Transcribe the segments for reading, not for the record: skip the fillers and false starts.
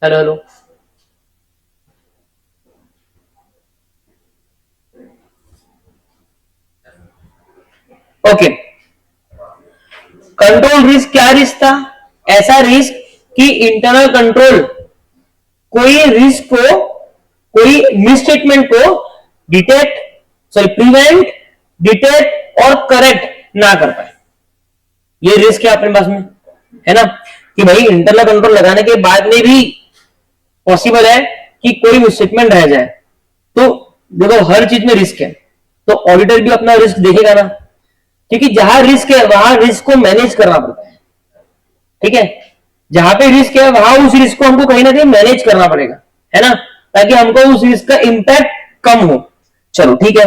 Hello hello. Okay, control risk क्या risk था? ऐसा रिस्क कि इंटरनल कंट्रोल कोई रिस्क को, कोई मिसस्टेटमेंट को डिटेक्ट, सॉरी प्रिवेंट, डिटेक्ट और करेक्ट ना कर पाए। ये रिस्क है अपने पास में, है ना, कि भाई इंटरनल कंट्रोल लगाने के बाद में भी पॉसिबल है कि कोई मिसस्टेटमेंट रह जाए। तो देखो हर चीज में रिस्क है, तो ऑडिटर भी अपना रिस्क देखेगा ना, क्योंकि जहां रिस्क है वहां रिस्क को मैनेज करना पड़ता है। ठीक है, जहां पे रिस्क है वहां उस रिस्क को हमको कहीं ना कहीं मैनेज करना पड़ेगा, है ना, ताकि हमको उस रिस्क का इंपैक्ट कम हो। चलो ठीक है।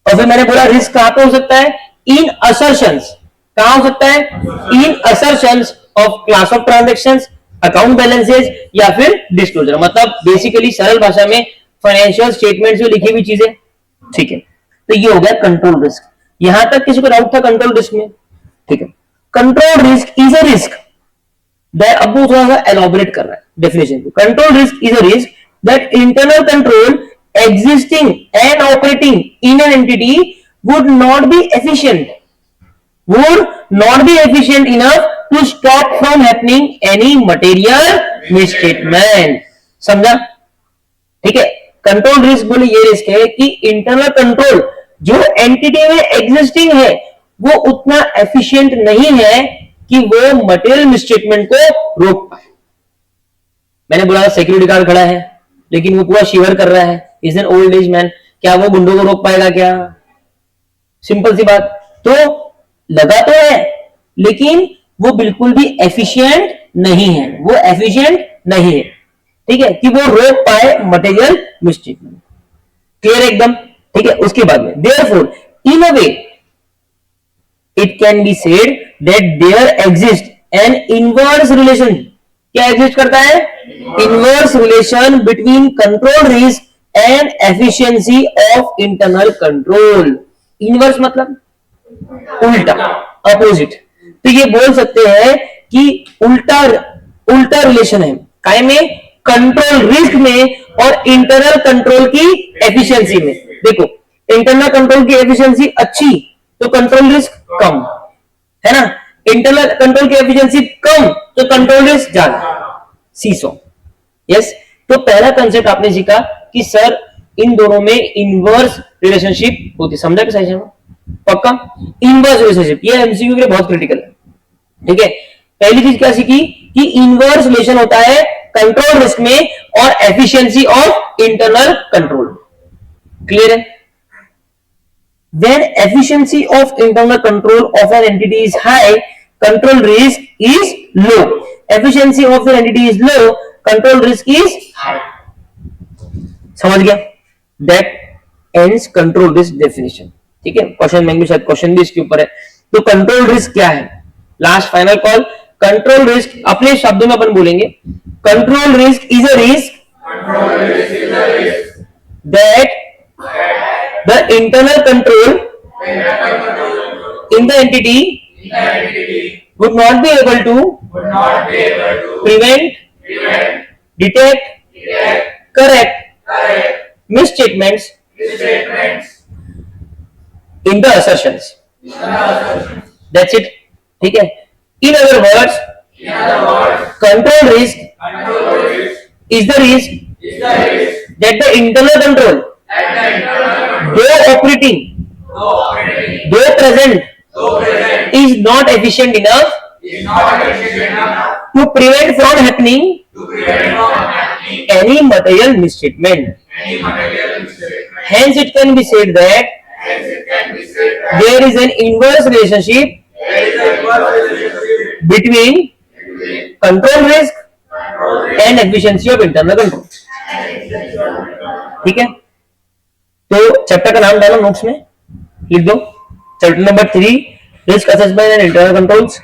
और फिर मैंने बोला रिस्क कहां पे हो सकता है? In assertions. कहां हो सकता है? In assertions of class of transaction, account balances या फिर डिस्क्लोजर, मतलब बेसिकली सरल भाषा में फाइनेंशियल स्टेटमेंट्स में लिखी हुई चीजें। ठीक है, तो ये हो गया कंट्रोल रिस्क। यहां तक किसी को डाउट था कंट्रोल रिस्क में? ठीक है, control risk is a risk, अब वो थोड़ा सा एलॉबरेट कर रहा है डेफिनेशन को। Control risk is a risk that internal control existing and operating in an entity would not be efficient, would not be efficient enough to stop from happening any material misstatement। समझा? ठीक है, control risk बोले ये risk है कि internal control जो entity में existing है वो उतना एफिशिएंट नहीं है कि वो मटेरियल मिसस्टेटमेंट को रोक पाए। मैंने बोला सिक्योरिटी गार्ड खड़ा है लेकिन वो पूरा शिवर कर रहा है, is an old age man, क्या वो गुंडों को रोक पाएगा क्या? सिंपल सी बात। तो लगा तो है लेकिन वो बिल्कुल भी एफिशिएंट नहीं है, वो एफिशिएंट नहीं है, ठीक है, कि वो रोक पाए मटेरियल मिसस्टेटमेंट। क्लियर एकदम? ठीक है, उसके बाद में therefore in a way it can be said that there exist an inverse relation. क्या एग्जिस्ट करता है? Inverse relation between control risk and efficiency of internal control. Inverse मतलब उल्टा, अपोजिट। तो ये बोल सकते हैं कि उल्टा, उल्टा रिलेशन है काय में? कंट्रोल रिस्क में और इंटरनल कंट्रोल की एफिशिएंसी में। देखो इंटरनल कंट्रोल की एफिशिएंसी अच्छी तो कंट्रोल रिस्क कम, है ना, इंटरनल कंट्रोल की एफिशिएंसी कम तो कंट्रोल रिस्क ज्यादा। सीसो। यस, तो पहला कंसेप्ट आपने सीखा कि सर इन दोनों में इनवर्स रिलेशनशिप होती। समझा कि सही? पक्का? इनवर्स रिलेशनशिप ये एमसीक्यू के लिए बहुत क्रिटिकल है। ठीक है, पहली चीज क्या सीखी कि इनवर्स रिलेशन होता है कंट्रोल रिस्क में और efficiency of internal control. Clear है? When efficiency of internal control of an entity is high, control risk is low. Efficiency of the entity is low, control risk is high. समझ गया? That ends control risk definition. ठीक है, question bank में शायद question भी इसके ऊपर है। तो कंट्रोल रिस्क क्या है? Last final call. Control risk अपने शब्दों में अपन बोलेंगे, control risk is a risk that the internal control in the entity would not be able to prevent, detect, correct misstatements in the assertions. That's it. ठीक है, in other words control risk is the risk that the internal control though operating, though present is not efficient enough to prevent from happening any material misstatement. Hence it can be said that there is an inverse relationship between control risk and efficiency of internal control. ठीक है, तो chapter का नाम डालो notes में, लिख दो chapter number 3 risk assessment and internal controls.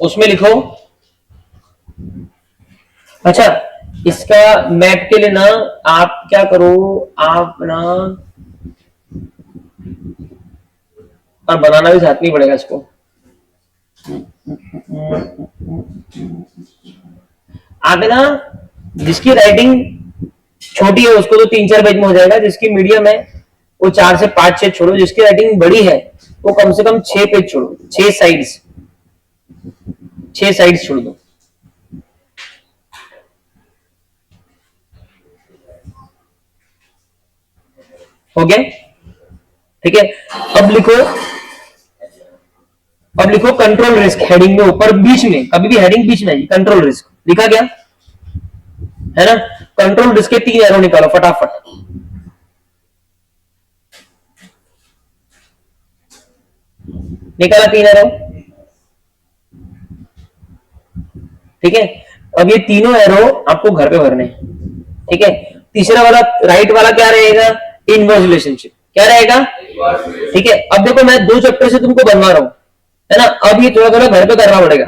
उसमें लिखो, अच्छा इसका मैप के लिए ना आप क्या करो, आप ना और बनाना भी साथ नहीं पड़ेगा इसको, आप है ना, जिसकी राइटिंग छोटी है उसको तो 3-4 पेज में हो जाएगा, जिसकी मीडियम है वो 4 से 5-6 छोड़ो, जिसकी राइटिंग बड़ी है वो कम से कम 6 पेज छोड़ो, 6 साइड्स छोड़ दो। हो गया? ठीक है, अब लिखो कंट्रोल रिस्क, हेडिंग में ऊपर बीच में, कभी भी हेडिंग बीच में, कंट्रोल रिस्क लिखा गया है ना। कंट्रोल रिस्क के 3 एरो निकालो फटाफट। निकाला 3 एरो, ठीक है। अब ये तीनों एरो आपको घर पे भरने, ठीक है। तीसरा वाला राइट वाला क्या रहेगा, इनवर्स रिलेशनशिप, क्या रहेगा, ठीक है। अब देखो मैं 2 चैप्टर से तुमको बनवा रहा हूं, है ना। अब ये थोड़ा थोड़ा घर पे करना पड़ेगा,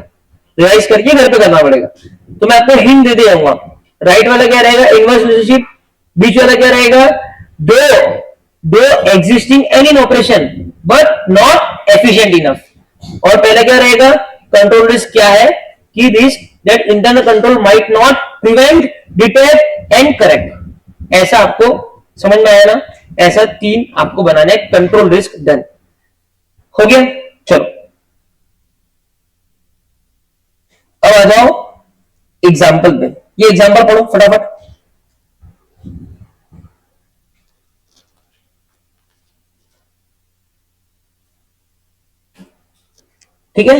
रिवाइज करके घर पे करना पड़ेगा। तो मैं आपको हिंट दे दे जाऊंगा। राइट वाला क्या रहेगा, इनवर्स रिलेशनशिप। बीच वाला क्या रहेगा, दो दो existing and in operation but not efficient enough. और पहला क्या रहेगा, कंट्रोल रिस्क क्या है, कि risk that internal control might not prevent, detect and correct. ऐसा आपको समझ में आया ना। ऐसा 3 आपको बनाना है, कंट्रोल रिस्क डन हो गया। चलो अब आ जाओ एग्जाम्पल पे। ये एग्जाम्पल पढ़ो फटाफट। ठीक है,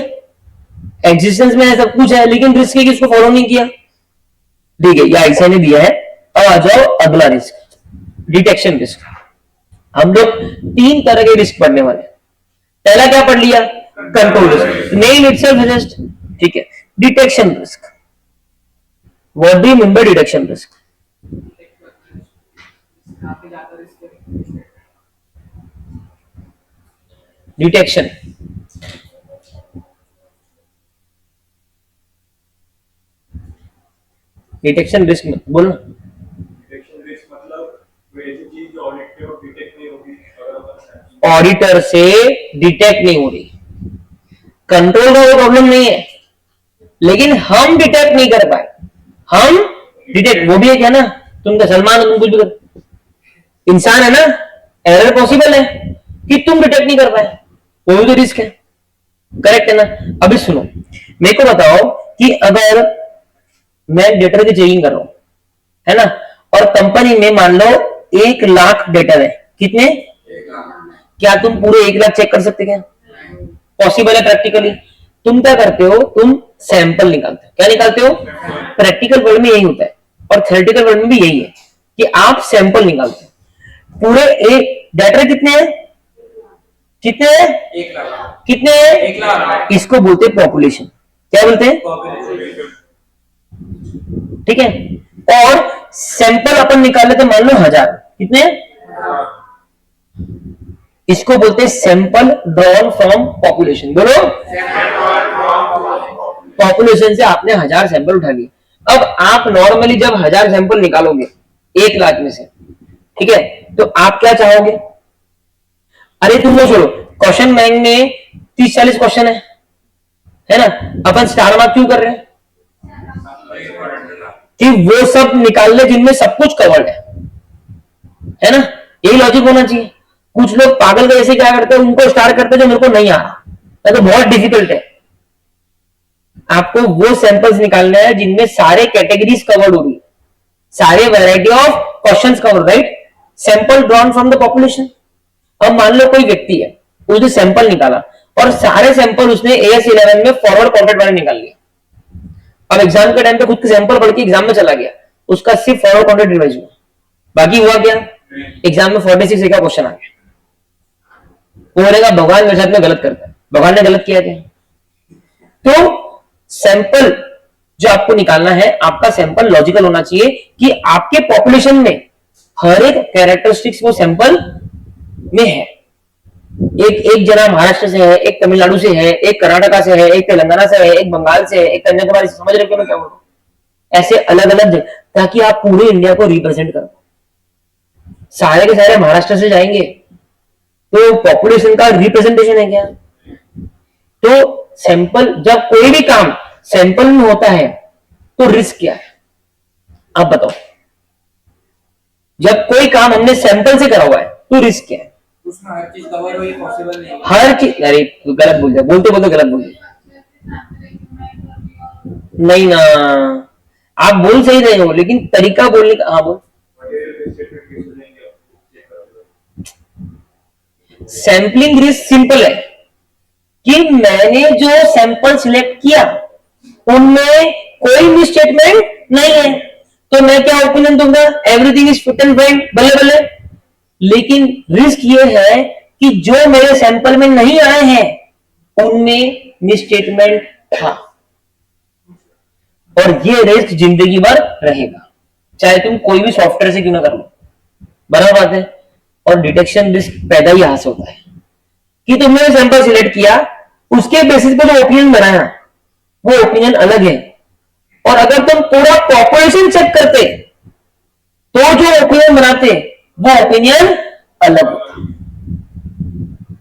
एग्जिस्टेंस में सब कुछ है लेकिन रिस्क किसको फॉलो नहीं किया, ठीक है, या ऐसा ने दिया है। अब आ जाओ अगला रिस्क, डिटेक्शन रिस्क। हम लोग 3 तरह के रिस्क पढ़ने वाले हैं। पहला क्या पढ़ लिया, control risk, name itself suggest, ठीक है। Detection risk, what do you mean by detection risk, detection detection risk बोलो। डिटेक्शन रिस्क मतलब कोई ऐसी चीज जो ऑडिटर और डिटेक्ट नहीं होगी, ऑडिटर से डिटेक्ट नहीं हो रही। कंट्रोल का वो प्रॉब्लम नहीं है लेकिन हम डिटेक्ट नहीं कर पाए। हम डिटेक्ट, वो भी एक है ना, तुम तो सलमान तुम कुछ भी कर, इंसान है ना, एरर पॉसिबल है कि तुम डिटेक्ट नहीं कर पाए, वो भी तो रिस्क है, करेक्ट है ना। अभी सुनो, मेरे को बताओ कि अगर मैं डेटा की चेकिंग कर रहा हूं, है ना, और कंपनी में मान लो 1 लाख डेटा है, कितने, क्या तुम पूरे 1 लाख चेक कर सकते क्या, पॉसिबल है प्रैक्टिकली। तुम क्या करते हो, तुम सैंपल निकालते हो, क्या निकालते हो, प्रैक्टिकल वर्ल्ड में यही होता है और थ्योरेटिकल वर्ल्ड में भी यही है कि आप सैंपल निकालते हो। पूरे एक डाटा कितने हैं, कितने हैं, 1 लाख, कितने हैं, 1 लाख, इसको बोलते हैं पॉपुलेशन, क्या बोलते हैं, ठीक है। और सैंपल अपन निकाल लेते मान लो 1000, कितने, इसको बोलते हैं सैंपल ड्रॉन फ्रॉम पॉपुलेशन। बोलो, पॉपुलेशन से आपने 1000 सैंपल उठा लिए। अब आप नॉर्मली जब 1000 सैंपल निकालोगे 1 लाख में से, ठीक है, तो आप क्या चाहोगे, अरे तुम वो छोड़ो, क्वेश्चन बैंक में 30-40 क्वेश्चन है ना, अपन स्टार मार्क क्यों कर रहे हैं, कि वो सब निकाल ले जिनमें सब कुछ कवर्ड है ना, यही लॉजिक होना चाहिए। कुछ लोग पागल कैसे क्या करते हैं, उनको स्टार करते हैं जो मेरे को नहीं आ रहा, तो बहुत डिफिकल्ट है। आपको वो सैंपल्स निकालना है जिनमें सारे कैटेगरीज कवर्ड हो रही, सारे variety of questions covered, right. Sample drawn from the population. अब मान लो कोई व्यक्ति है, उसने सैंपल निकाला और सारे सैंपल उसने AS11 में फॉरवर्ड कॉन्टेक्ट वाले निकाल लिए। अब एग्जाम के टाइम पे खुद के सैंपल पढ़ के एग्जाम में चला गया, उसका सिर्फ फॉरवर्ड कॉन्टेक्ट रिवाइज हुआ, बाकी हुआ क्या, एग्जाम में 46 का क्वेश्चन आ गया। वो बोलेगा भगवान मेरे साथ में गलत करता है, भगवान ने गलत किया क्या। तो सैंपल जो आपको निकालना है, आपका सैंपल लॉजिकल होना चाहिए कि आपके पॉपुलेशन में हर एक कैरेक्टरिस्टिक्स वो सैंपल में है। एक जना महाराष्ट्र से है, एक तमिलनाडु से है, एक कर्नाटका से है, एक तेलंगाना से है, एक बंगाल से है, एक कन्याकुमारी से, समझ रहे हो मैं क्या बोल रहा हूं, ऐसे अलग अलग, ताकि आप पूरे इंडिया को रिप्रेजेंट करो। सारे के सारे महाराष्ट्र से जाएंगे तो पॉपुलेशन का रिप्रेजेंटेशन है क्या, तो सैंपल, जब कोई भी काम सैंपल में होता है तो रिस्क क्या है आप बताओ। जब कोई काम हमने सैंपल से करा हुआ है तो रिस्क क्या है? उसमें हर चीज कवर हो ये पॉसिबल नहीं है। हर चीज, अरे गलत बोल दिया, बोलते बोलते गलत बोल दिया। नहीं ना, आप बोल सही रहे हो लेकिन तरीका बोलने का, हाँ बोल। सैंपलिंग रिस्क सिंपल है कि मैंने जो सैंपल सिलेक्ट किया उनमें कोई मिसस्टेटमेंट नहीं है, तो मैं क्या ओपिनियन दूंगा, everything is fit and fine, बल्ले बल्ले। लेकिन रिस्क ये है कि जो मेरे सैंपल में नहीं आए हैं उनमें मिसस्टेटमेंट था, और ये रिस्क जिंदगी भर रहेगा, चाहे तुम कोई भी सॉफ्टवेयर से क्यों ना कर लो। बराबर बात है। और डिटेक्शन रिस्क पैदा ही यहां से होता है कि तुमने सैंपल सिलेक्ट किया, उसके बेसिस पे जो ओपिनियन बनाया वो ओपिनियन अलग है, और अगर तुम पूरा पॉपुलेशन चेक करते तो जो ओपिनियन बनाते वो ओपिनियन अलग होता।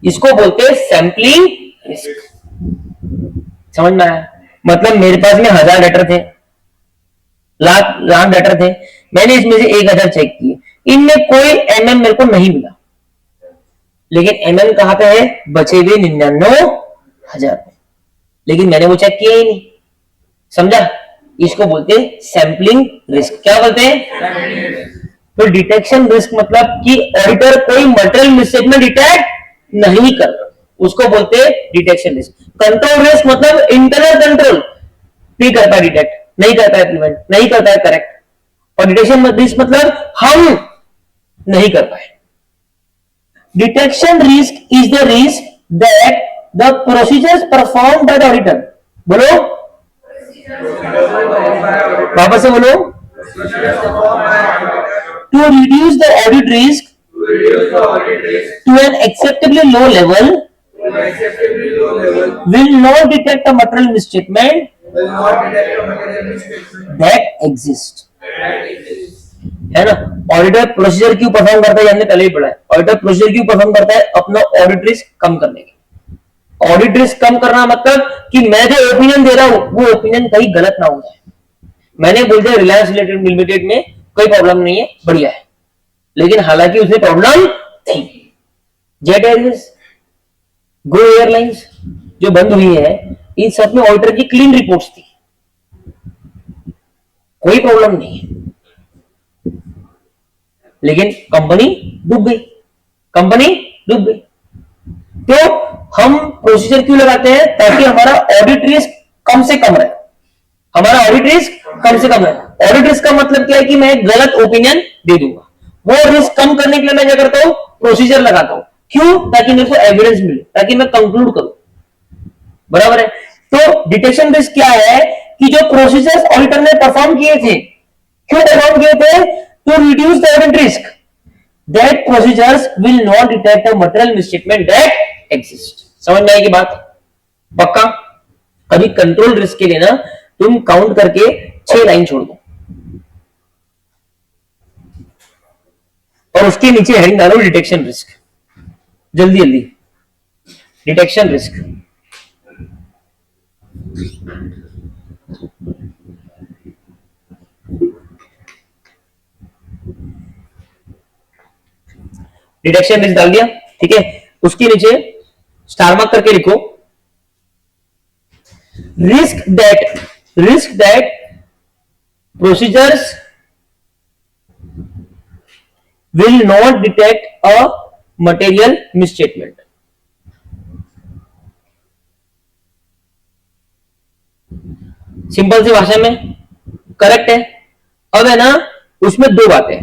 इसको बोलते हैं सैंपलिंग रिस्क। समझ में आया? मतलब मेरे पास में 1000 लेटर थे, लाख लाख लेटर थे, मैंने इसमें से 1000 चेक किए, इनमें कोई एमएम मेरे को नहीं मिला, लेकिन एमएम कहां पे है, बचे हुए 99,000 में, लेकिन मैंने वो चेक किया ही नहीं। समझा? इसको बोलते हैं सैंपलिंग रिस्क। क्या बोलते हैं? तो डिटेक्शन रिस्क मतलब कि ऑडिटर कोई मटेरियल मिस्टेक में डिटेक्ट नहीं कर रहा, उसको बोलते हैं डिटेक्शन रिस्क। कंट्रोल रिस्क मतलब इंटरनल कंट्रोल नहीं करता, डिटेक्ट नहीं करता है, प्रिवेंट नहीं करता है, करेक्ट। और डिटेक्शन रिस्क मतलब हम नहीं कर पाए। Detection risk is the risk that the procedures perform by the auditor. बोलो, वापस से बोलो। To reduce the audit risk to an acceptably low level will not detect a material misstatement that exists। है ना? ऑडिटर प्रोसीजर क्यों perform करता है, हमने पहले ही पढ़ा है। ऑडिटर प्रोसीजर क्यों परफॉर्म करता है, अपना ऑडिट रिस्क कम करने के। ऑडिट रिस्क कम करना मतलब कि मैं जो ओपिनियन दे रहा हूं वो ओपिनियन कहीं गलत ना हो जाए। मैंने बोल दिया रिलायंस लिमिटेड में कोई प्रॉब्लम नहीं है, बढ़िया है, लेकिन हालांकि उसमें प्रॉब्लम थी। जेट एयरवेज, गो एयरलाइंस जो बंद हुई है, इन सब में ऑडिटर की क्लीन रिपोर्ट्स थी, कोई प्रॉब्लम नहीं है, लेकिन कंपनी डूब गई, कंपनी डूब गई। तो हम प्रोसीजर क्यों लगाते हैं, ताकि हमारा ऑडिट रिस्क कम से कम रहे, हमारा ऑडिट रिस्क कम से कम रहे। ऑडिट रिस्क का मतलब क्या है कि मैं गलत ओपिनियन दे दूंगा, वो रिस्क कम करने के लिए मैं क्या करता हूं, प्रोसीजर लगाता हूं। क्यों? ताकि मेरे को एविडेंस मिले, ताकि मैं कंक्लूड करूं। बराबर है? तो डिटेक्शन रिस्क क्या है कि जो प्रोसीजर्स ऑडिटर ने परफॉर्म किए थे, क्यों परफॉर्म किए थे, to reduce the audit risk that procedures will not detect a material misstatement that exist. समझ में आएगी बात? पक्का? अभी कंट्रोल रिस्क के लिए ना तुम काउंट करके 6 लाइन छोड़ दो और उसके नीचे हेडिंग डालो डिटेक्शन रिस्क। जल्दी जल्दी, डिटेक्शन रिस्क। डिटेक्शन रिस्क डाल दिया, ठीक है। उसके नीचे स्टार मार्क करके लिखो risk that procedures will not detect a material misstatement। Simple सी भाषा में करेक्ट है। अब है ना, उसमें 2 बातें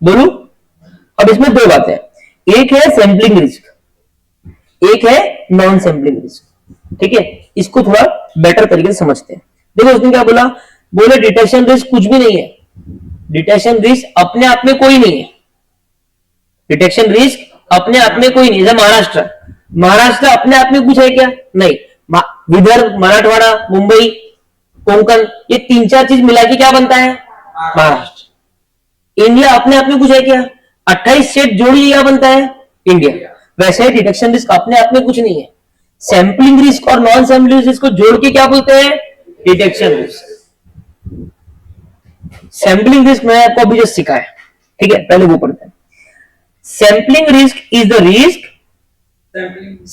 बोलू। अब इसमें 2 बातें, एक है सैंपलिंग रिस्क, एक है नॉन सैंपलिंग रिस्क। ठीक है, इसको थोड़ा बेटर तरीके से समझते हैं। देखो उसने क्या बोला, बोले डिटेक्शन रिस्क कुछ भी नहीं है, डिटेक्शन रिस्क अपने आप में कोई नहीं है, डिटेक्शन रिस्क अपने आप में कोई नहीं। जैसे महाराष्ट्र अपने आप में कुछ है क्या? नहीं। विदर्भ, मराठवाड़ा, मुंबई, कोंकण, ये 3-4 चीज मिला के क्या बनता है? महाराष्ट्र। इंडिया अपने आप में कुछ है क्या? 28 स्टेट जोड़ी क्या बनता है? इंडिया। वैसे डिटेक्शन रिस्क अपने आप में कुछ नहीं है, सैंपलिंग रिस्क और नॉन सैंपलिंग रिस्क को जोड़ के क्या बोलते हैं, डिटेक्शन रिस्क। सैंपलिंग रिस्क मैंने आपको अभी जस्ट सिखाया, ठीक है, पहले वो पढ़ते हैं। Sampling risk is the risk,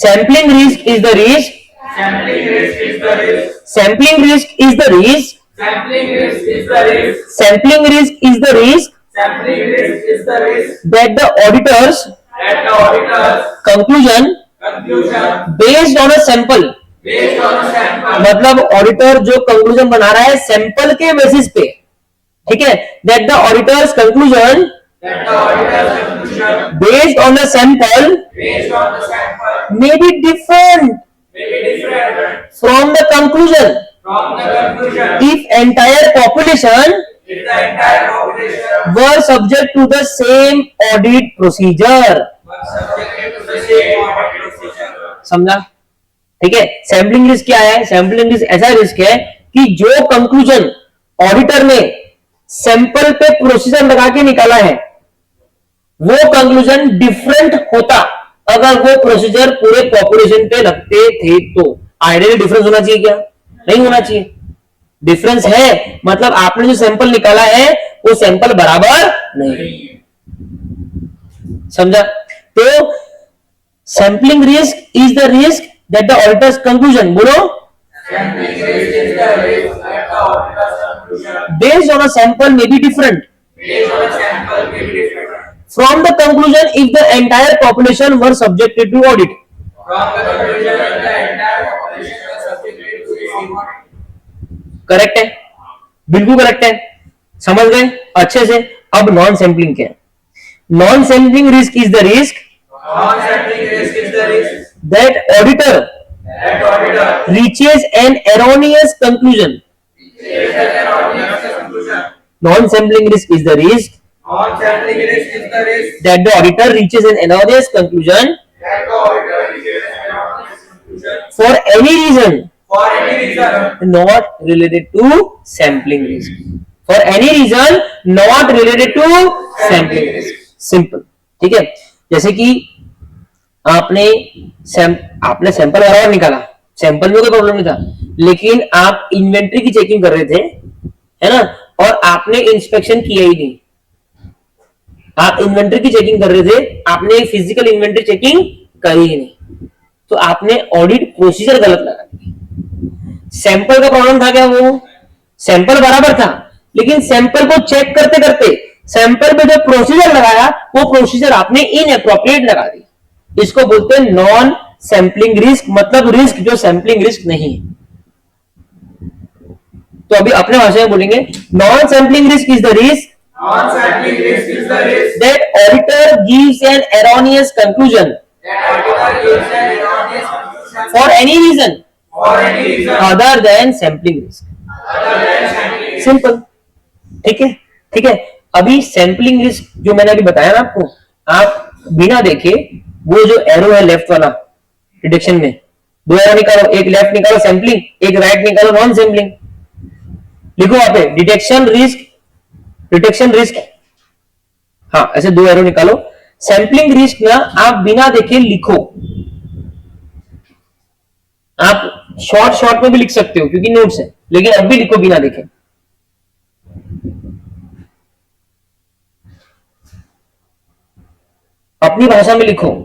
sampling risk is the risk, Sampling risk is the risk. Sampling risk is the risk, Sampling risk is the risk. Sampling risk is the risk Sampling risk is the risk that the auditors that the auditor's conclusion conclusion based on a sample, based on a sample मतलब auditor जो conclusion बना रहा है sample के basis पे, ठीक है, that the auditors conclusion that the auditor's conclusion based on the sample based on the sample may be different may be different from the conclusion from the conclusion if entire population if the entire population were subject to the same audit procedure। was subjected to the same audit procedure. समझा, ठीक है। Sampling risk क्या है, sampling risk ऐसा risk है कि जो conclusion auditor ने सैंपल पे प्रोसीजर लगा के निकाला है वो कंक्लूजन डिफरेंट होता अगर वो प्रोसीजर पूरे पॉपुलेशन पे लगते थे तो। आइडियली डिफरेंस होना चाहिए क्या, नहीं होना चाहिए, डिफरेंस है, मतलब आपने जो सैंपल निकाला है वो सैंपल बराबर नहीं, समझा। तो sampling risk is the risk that the auditors conclusion, बोलो, Sampling risk is the risk that the auditor's conclusion based on a sample may be different based on a sample may be different from the conclusion if the entire population were subjected to audit. from the conclusion that the entire population was subjected to the same audit. Correct है, बिल्कुल correct है, समझ गए अच्छे से। अब non sampling क्या है, non sampling risk is the risk Non-sampling risk is the risk that auditor that auditor reaches an erroneous conclusion। is an erroneous conclusion. Non-sampling risk is the risk Non-sampling risk is the risk that the auditor reaches an erroneous conclusion that the auditor reaches an erroneous conclusion for any reason for any reason not related to sampling risk, for any reason not related to sampling risk। Simple, ठीक है। जैसे कि आपने sample बराबर निकाला, sample में कोई problem नहीं था, लेकिन आप इन्वेंट्री की चेकिंग कर रहे थे, है ना, और आपने इंस्पेक्शन किया ही नहीं, आप इन्वेंट्री की चेकिंग कर रहे थे, आपने फिजिकल इन्वेंट्री चेकिंग करी ही नहीं, तो आपने ऑडिट प्रोसीजर गलत लगा दिया। सैंपल का प्रॉब्लम था क्या, वो सैंपल बराबर था, लेकिन सैंपल को चेक करते करते सैंपल पे जो प्रोसीजर लगाया वो प्रोसीजर आपने इनएप्रोप्रिएट लगा दी। इसको बोलते हैं नॉन सैंपलिंग रिस्क, मतलब रिस्क जो सैंपलिंग रिस्क नहीं है। तो अभी अपने भाषा में बोलेंगे, non sampling risk is the risk non-sampling risk is the risk that auditor gives an erroneous conclusion that auditor gives an erroneous conclusion for any reason for any reason other than sampling risk। other than sampling risk. Simple, ठीक है, ठीक है। अभी sampling risk जो मैंने अभी बताया ना आपको, आप बिना देखे वो जो एरो है लेफ्ट वाला डिटेक्शन में, दो एरो निकालो, एक लेफ्ट निकालो सैंपलिंग, एक राइट निकालो नॉन सैंपलिंग। लिखो वहां पे डिटेक्शन रिस्क, डिटेक्शन रिस्क, हाँ ऐसे दो एरो निकालो। सैंपलिंग रिस्क ना आप बिना देखे लिखो, आप शॉर्ट शॉर्ट में भी लिख सकते हो क्योंकि नोट्स है, लेकिन अब भी लिखो बिना देखे। अपनी भाषा में लिखो।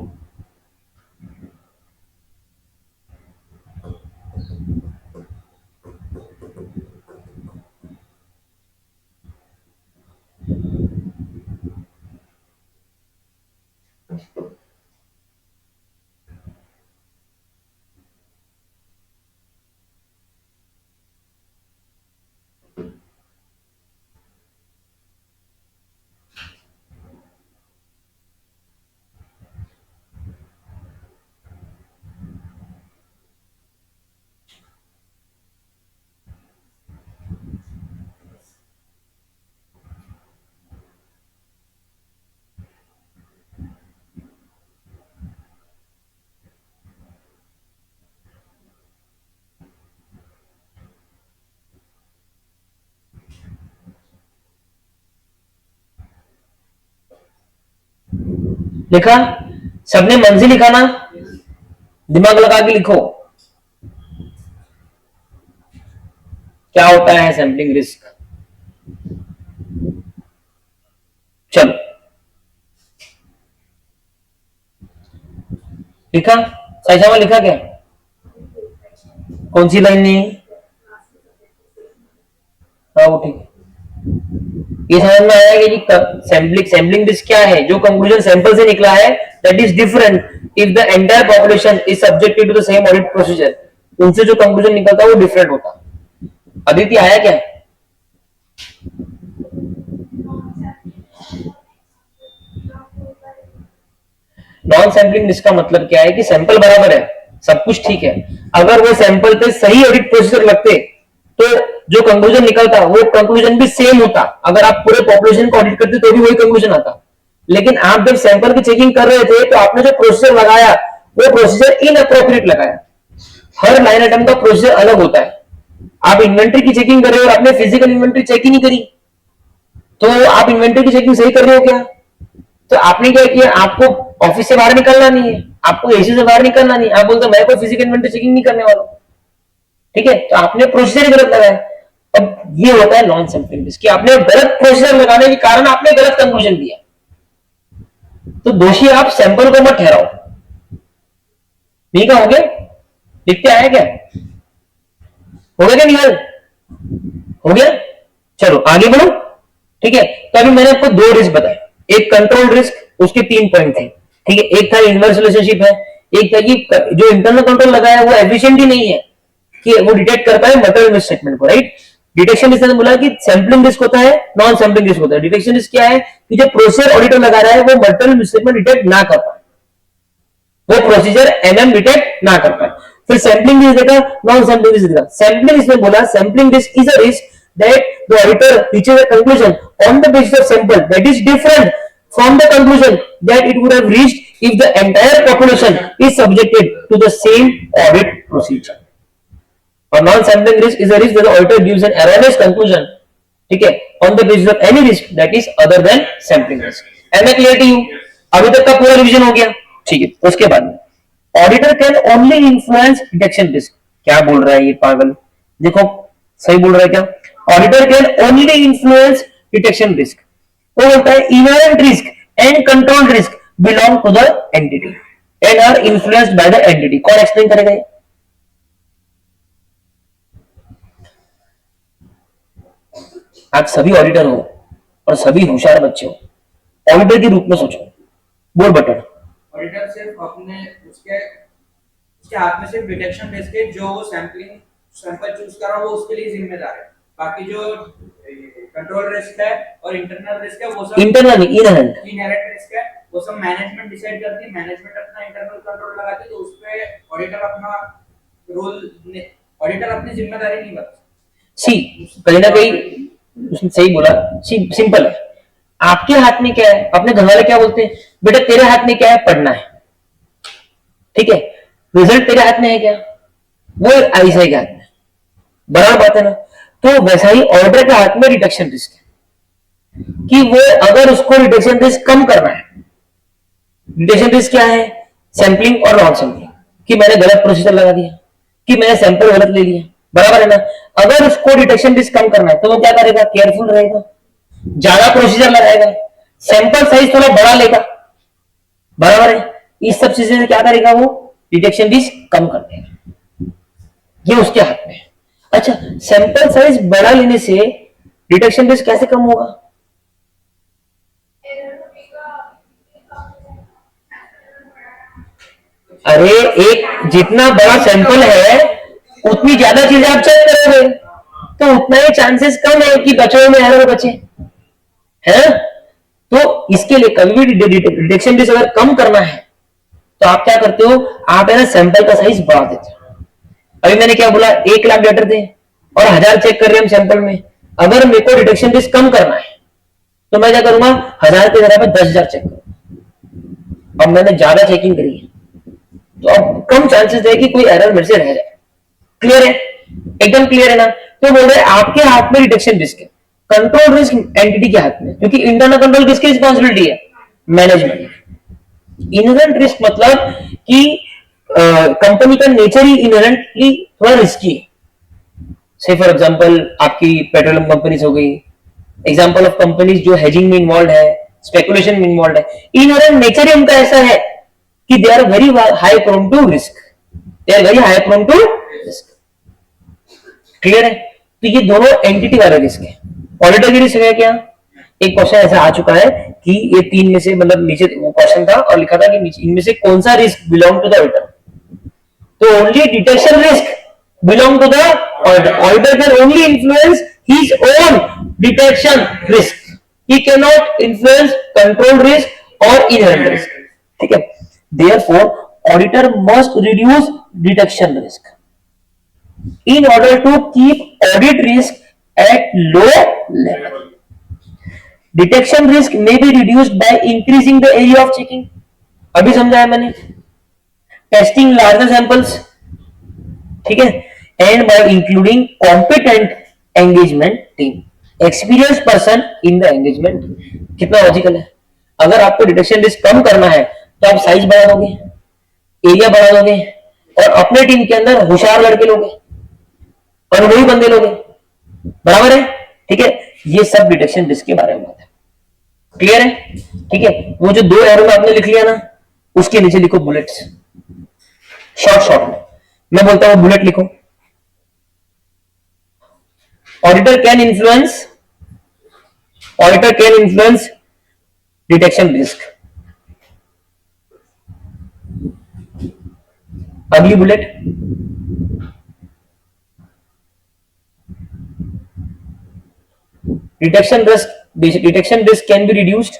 लिखा, सबने मन से लिखा ना, दिमाग लगा के लिखो। क्या होता है सैंपलिंग रिस्क? चलो लिखा, साइशा में लिखा क्या? कौन सी लाइन नहीं? हाँ वो ठीक है। ये समझ में आया कि सैंपलिंग रिस्क क्या है? जो कंक्लूजन सैंपल से निकला है that is different if the entire population is subjected to the same audit procedure. उनसे जो कंक्लूजन निकलता है वो डिफरेंट होता है। अदिति आया क्या? नॉन सैंपलिंग रिस्क का मतलब क्या है कि सैंपल बराबर है, सब कुछ ठीक है, अगर वो सैंपल पे सही ऑडिट प्रोसीजर लगते तो जो कंक्लूजन निकलता वो कंक्लूजन भी सेम होता। अगर आप पूरे पॉपुलेशन को ऑडिट करते तो भी वही कंक्लूजन आता। लेकिन आप जब सैंपल की चेकिंग कर रहे थे तो आपने जो प्रोसीजर लगाया वो प्रोसीजर इनअप्रोप्रिएट लगाया। हर लाइन आइटम का प्रोसीजर अलग होता है। आप इन्वेंट्री की चेकिंग कर रहे हो और आपने फिजिकल इन्वेंट्री चेक ही नहीं करी, तो आप इन्वेंट्री की चेकिंग सही कर रहे हो क्या? तो आपने क्या किया, आपको ऑफिस से बाहर निकलना नहीं है, आपको एसी से बाहर निकलना नहीं, आप बोलते मैं कोई फिजिकल इन्वेंट्री चेकिंग नहीं करने वाला। ठीक है, तो आपने प्रोसीजर गलत लगाया। अब ये होता है नॉन सैंपलिंग रिस्क कि आपने गलत प्रोसीजर लगाने के कारण आपने गलत कंक्लूजन दिया, तो दोषी आप सैंपल को मत ठहराओ। ठीक है, हो गया? लिखते आया क्या? हो गया क्या निहाल? हो गया? चलो आगे बढ़ो। ठीक है, तो अभी मैंने आपको दो रिस्क बताए, एक कंट्रोल रिस्क, उसके 3 पॉइंट थे। ठीक है, एक था इनवर्स रिलेशनशिप है, एक था कि जो इंटरनल कंट्रोल लगाया वो एफिशिएंट ही नहीं है कि वो डिटेक्ट कर पाए मटेरियल मिसस्टेटमेंट को, राइट। डिटेक्शन रिस्क ने बोला कि सैंपलिंग रिस्क होता है, नॉन सैंपलिंग रिस्क होता है। डिटेक्शन रिस्क क्या है कि जो प्रोसीजर ऑडिटर लगा रहा है वो मटेरियल मिसस्टेटमेंट डिटेक्ट ना कर पाए, वो प्रोसीजर एमएम डिटेक्ट ना कर पाए। फिर सैंपलिंग रिस्क देखा, नॉन सैंपलिंग रिस्क देखा। सैंपलिंग रिस्क में बोला sampling risk is a risk that the auditor reaches a conclusion on the basis of sample that is different from the conclusion that it would have reached if the entire population is subjected to the same audit procedure. A non-sampling risk is a risk that the auditor gives an erroneous conclusion, ठीक है, on the basis of any risk that is other than sampling risk. Am I clear to you? अभी तक का पूरा revision हो गया, ठीक है। उसके बाद में auditor can only influence detection risk. क्या बोल रहा है ये पागल? देखो सही बोल रहा है क्या? Auditor can only influence detection risk. वो बोलता है inherent risk and control risk belong to the entity and are influenced by the entity. कौन एक्सप्लेन करेगा ये? आप सभी ऑडिटर हो और सभी होशियार बच्चे हो, ऑडिटर के रूप में सोचो। बोल बटन। ऑडिटर सिर्फ अपने उसके हाथ में सिर्फ डिटेक्शन रिस्क है, जो वो सैंपल चूज कर रहा है वो उसके लिए जिम्मेदार है। बाकी जो कंट्रोल रिस्क है और इंटरनल रिस्क है वो सब इंटरनल नहीं, इनहेरेंट रिस्क है, वो सब मैनेजमेंट डिसाइड करती है। मैनेजमेंट अपना इंटरनल कंट्रोल लगाती है, तो उस पे ऑडिटर अपना ऑडिटर अपनी जिम्मेदारी नहीं बता। सी कहीं ना कहीं उसने सही बोला। सिंपल है, आपके हाथ में क्या है? अपने घर वाले क्या बोलते हैं, बेटा तेरे हाथ में क्या है? पढ़ना है, ठीक है। रिजल्ट तेरे हाथ में है क्या? वो ऐसा ही हाथ में, बराबर बात है ना। तो वैसा ही ऑर्डर के हाथ में डिटेक्शन रिस्क है कि वो अगर उसको डिटेक्शन रिस्क कम करना है। डिटेक्शन रिस्क क्या है? सैंपलिंग और नॉन सैंपलिंग, कि मैंने गलत प्रोसीजर लगा दिया, कि मैंने सैंपल गलत ले लिया, बराबर है ना। अगर उसको डिटेक्शन रिस्क कम करना है तो वो क्या करेगा? केयरफुल रहेगा, ज्यादा प्रोसीजर लगाएगा, सैंपल साइज थोड़ा बड़ा लेगा, बराबर है। इस सब चीजें क्या करेगा? वो डिटेक्शन रिस्क कम कर देगा, ये उसके हाथ में है। अच्छा, सैंपल साइज बड़ा लेने से डिटेक्शन रिस्क कैसे कम होगा? अरे एक जितना बड़ा सैंपल है उतनी ज्यादा चीजें आप चेक करोगे, तो उतना ही चांसेस कम है कि बच्चों में एरर बचे, है। तो इसके लिए कभी भी डिटेक्शन रिस्क अगर कम करना है तो आप क्या करते हो? आप है ना सैंपल का साइज बढ़ा देते हो। अभी मैंने क्या बोला? 1 लाख डेटा थे और 1000 चेक कर रहे हैं हम सैंपल में। अगर मेरे को डिटेक्शन रिस्क कम करना है तो मैं क्या करूंगा? 1000 की जगह पे 10,000 चेक करूंगा। अब मैंने ज्यादा चेकिंग करी है तो अब कम चांसेस है कि कोई एरर मेरे से रह जाए। क्लियर है? एकदम क्लियर है ना। तो बोल रहे आपके हाथ में डिटेक्शन रिस्क है, कंट्रोल रिस्क एंटिटी के हाथ में, क्योंकि इंटरनल कंट्रोल किसकी रिस्पॉन्सिबिलिटी है? मैनेजमेंट। इनहेरेंट रिस्क मतलब कि कंपनी का नेचर ही इनहेरेंटली थोड़ा रिस्की है। से फॉर एग्जांपल आपकी पेट्रोलियम कंपनीज हो गई, एग्जांपल ऑफ कंपनीज जो हेजिंग में इन्वॉल्व है, स्पेकुलेशन में इन्वॉल्व है, इनहेरेंट नेचर ही उनका ऐसा है कि they are very high prone to risk, they are very high prone to risk. Clear है? तो ये दोनों एंटिटी वाला रिस्क है। ऑडिटर की रिस्क है क्या? एक क्वेश्चन ऐसा आ चुका है कि ये तीन में से, मतलब नीचे वो क्वेश्चन था और लिखा था कि नीचे इनमें से कौन सा risk belong to the auditor, तो only detection risk belong to the auditor. Auditor can only influence his own detection risk, he can not influence control risk और इनहेरेंट रिस्क। ठीक है? Therefore auditor must reduce detection risk in order to keep audit risk at low level. Detection risk may be reduced by increasing the area of checking. अभी समझाया मैंने। Testing larger samples, ठीक है, and by including competent engagement team, experienced person in the engagement team. कितना logical है? अगर आपको detection risk कम करना है तो आप साइज बढ़ा दोगे, एरिया बढ़ा दोगे और अपने टीम के अंदर होशियार लड़के लोगे, अनुभवी बंदे लोगे, बराबर है? ठीक है? ये सब डिटेक्शन रिस्क के बारे में बात है। क्लियर है? ठीक है? वो जो दो एरो में आपने लिख लिया ना, उसके नीचे लिखो बुलेट्स, शॉर्ट शॉर्ट में। मैं बोलता हूं बुलेट लिखो। Auditor can influence detection risk. अगली bullet, detection risk can be reduced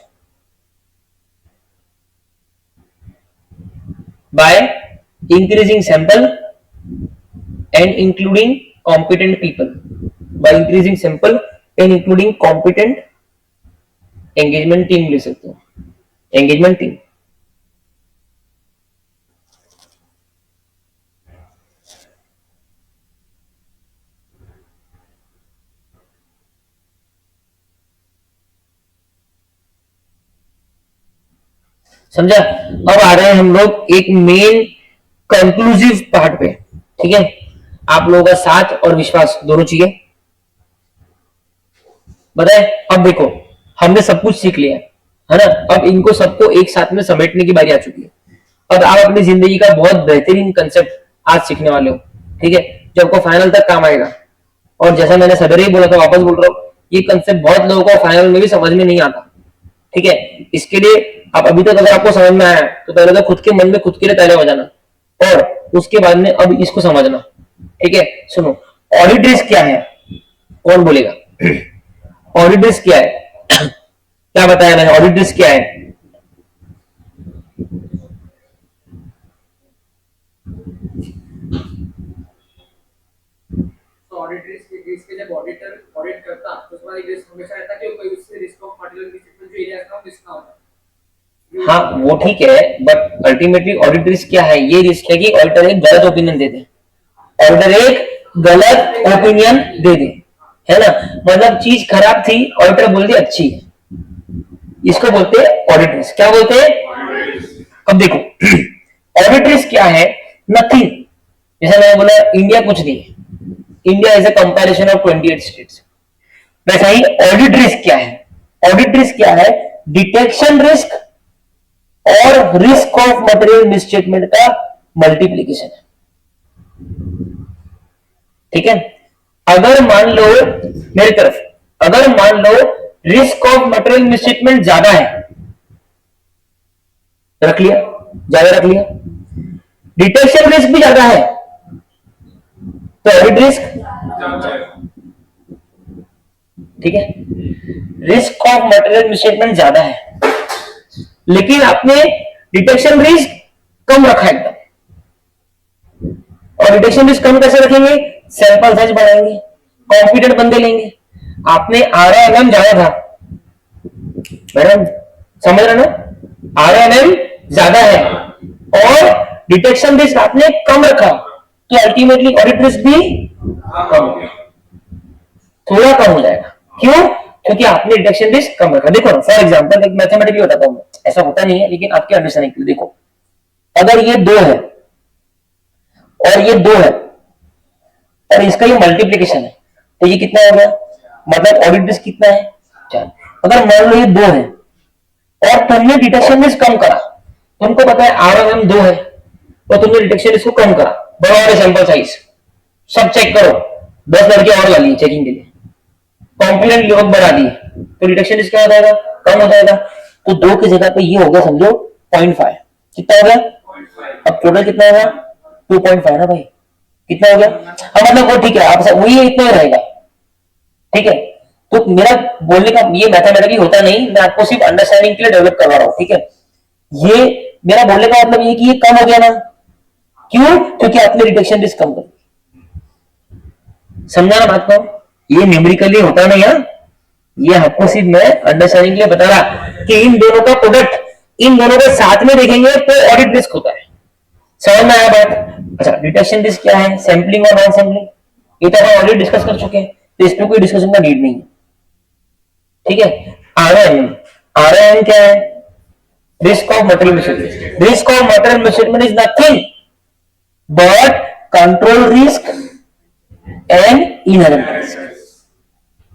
by increasing sample and including competent people, by increasing sample and including competent engagement team ले सकते हो, engagement team। समझा? अब आ रहे हैं हम लोग एक मेन कंक्लूसिव पार्ट पे। ठीक है? आप लोगों का साथ और विश्वास दोनों चाहिए, बताए? अब देखो, हमने सब कुछ सीख लिया है ना? अब इनको सबको एक साथ में समेटने की बारी आ चुकी है। अब आप अपनी जिंदगी का बहुत बेहतरीन कंसेप्ट आज सीखने वाले हो। ठीक है? जो आपको फाइनल तक काम आएगा। और जैसा मैंने सवेरे ही बोला था, वापस बोल रहा हूँ, ये कंसेप्ट बहुत लोगों को फाइनल में भी समझ में नहीं आता। ठीक है? इसके लिए आप अभी तक अगर आपको समझ में आया तो पहले तो खुद के मन में खुद के लिए पहले हो जाना और उसके बाद में अब इसको समझना। ठीक है? सुनो, ऑडिट रिस्क क्या है? कौन बोलेगा? ऑडिट रिस्क क्या है? क्या बताया मैंने? ऑडिट रिस्क क्या है? ऑडिट रिस्क जब ऑडिटर ऑडिट करता तो उसमें एक रिस्क हमेशा रहता है कि कोई उससे रिस्क ऑफ पर्टिकुलर डिसिप्लिन जो एरिया का रिस्क ना होता। हाँ, वो ठीक है, बट अल्टीमेटली ऑडिट रिस्क क्या है? ये रिस्क है कि ऑडिटर एक गलत ओपिनियन दे दे, ऑडिटर एक गलत ओपिनियन दे दे, है ना? मतलब चीज खराब थी, ऑडिटर बोल दी अच्छी है, इसको बोलते हैं ऑडिट रिस्क। क्या बोलते हैं? अब देखो, ऑडिट रिस्क क्या है? नथिंग। जैसे मैंने बोला इंडिया कुछ नहीं है, India is a comparison of 28 states. वैसा ही ऑडिट रिस्क क्या है? ऑडिट रिस्क क्या है? डिटेक्शन रिस्क और रिस्क ऑफ मटेरियल मिसस्टेटमेंट का मल्टीप्लीकेशन है। ठीक है? अगर मान लो मेरी तरफ, अगर मान low risk of material misstatement ज्यादा है, रख लिया, ज्यादा रख लिया, डिटेक्शन रिस्क भी ज्यादा है, तो ऑडिट रिस्क, ठीक है? रिस्क ऑफ मटेरियल मिसस्टेटमेंट ज्यादा है लेकिन आपने डिटेक्शन रिस्क कम रखा एकदम। और डिटेक्शन रिस्क कम कैसे रखेंगे? सैंपल साइज बढ़ाएंगे, कॉम्पिटेंट बंदे लेंगे। आपने RMM ज्यादा था, मैडम समझ रहे ना? RMM ज्यादा है और डिटेक्शन रिस्क आपने कम रखा, तो अल्टीमेटली ऑडिट रिस्क भी कम, थोड़ा कम हो जाएगा। क्यों? क्योंकि आपने डिटेक्शन रिस्क कम रखा। देखो ना, फॉर एग्जांपल एक मैथमेटिकली बताता हूं, ऐसा होता नहीं है लेकिन आपके अंडरस्टैंडिंग के लिए देखो, अगर ये 2 है और ये 2 है और इसका ये मल्टीप्लीकेशन है, तो ये कितना हो गया, मतलब ऑडिट रिस्क कितना है, 4। अगर मान लो ये 2 है और तुमने डिटेक्शन रिस्क कम करा, तुमको पता है आरएमएम 2 है और तुमने डिटेक्शन रिस्क को कम करा, बड़ा और सैंपल साइज, सब चेक करो, 10 लड़के और ला लिए चेकिंग के लिए, कॉम्प्लेंट लोग बढ़ा दिए, तो डिटेक्शन रिस्क क्या हो जाएगा, कम हो जाएगा। तो 2 की जगह पे ये हो गया समझो 0.5, कितना हो गया, अब टोटल कितना होगा, 2.5 ना भाई, कितना हो गया, हाँ मतलब वो ठीक है, आप वही इतना ही रहेगा, ठीक है। तो मेरा बोलने का ये मैथमेटिकली होता नहीं, मैं आपको सिर्फ अंडरस्टैंडिंग के लिए डेवलप करवा रहा हूँ, ठीक है। ये मेरा बोलने का मतलब ये कि ये कम हो गया ना, क्यों, क्योंकि आपने डिटेक्शन रिस्क कम कर, समझा ना बात को, ये न्यूमेरिकली होता नहीं है, ये आपको सिर्फ मैं अंडरस्टैंडिंग के लिए बता रहा कि इन दोनों का प्रोडक्ट, इन दोनों को साथ में देखेंगे तो ऑडिट रिस्क होता है, समझ में आया बात। अच्छा, डिटेक्शन रिस्क क्या है, सैंपलिंग और नॉन सैंपलिंग, ये तो हम ऑलरेडी डिस्कस कर चुके हैं, तो इस पर कोई डिस्कशन का नीड नहीं है, ठीक है। आरएम, आरएम क्या है, risk of material misstatement, risk of material misstatement is nothing but control risk and inherent risk,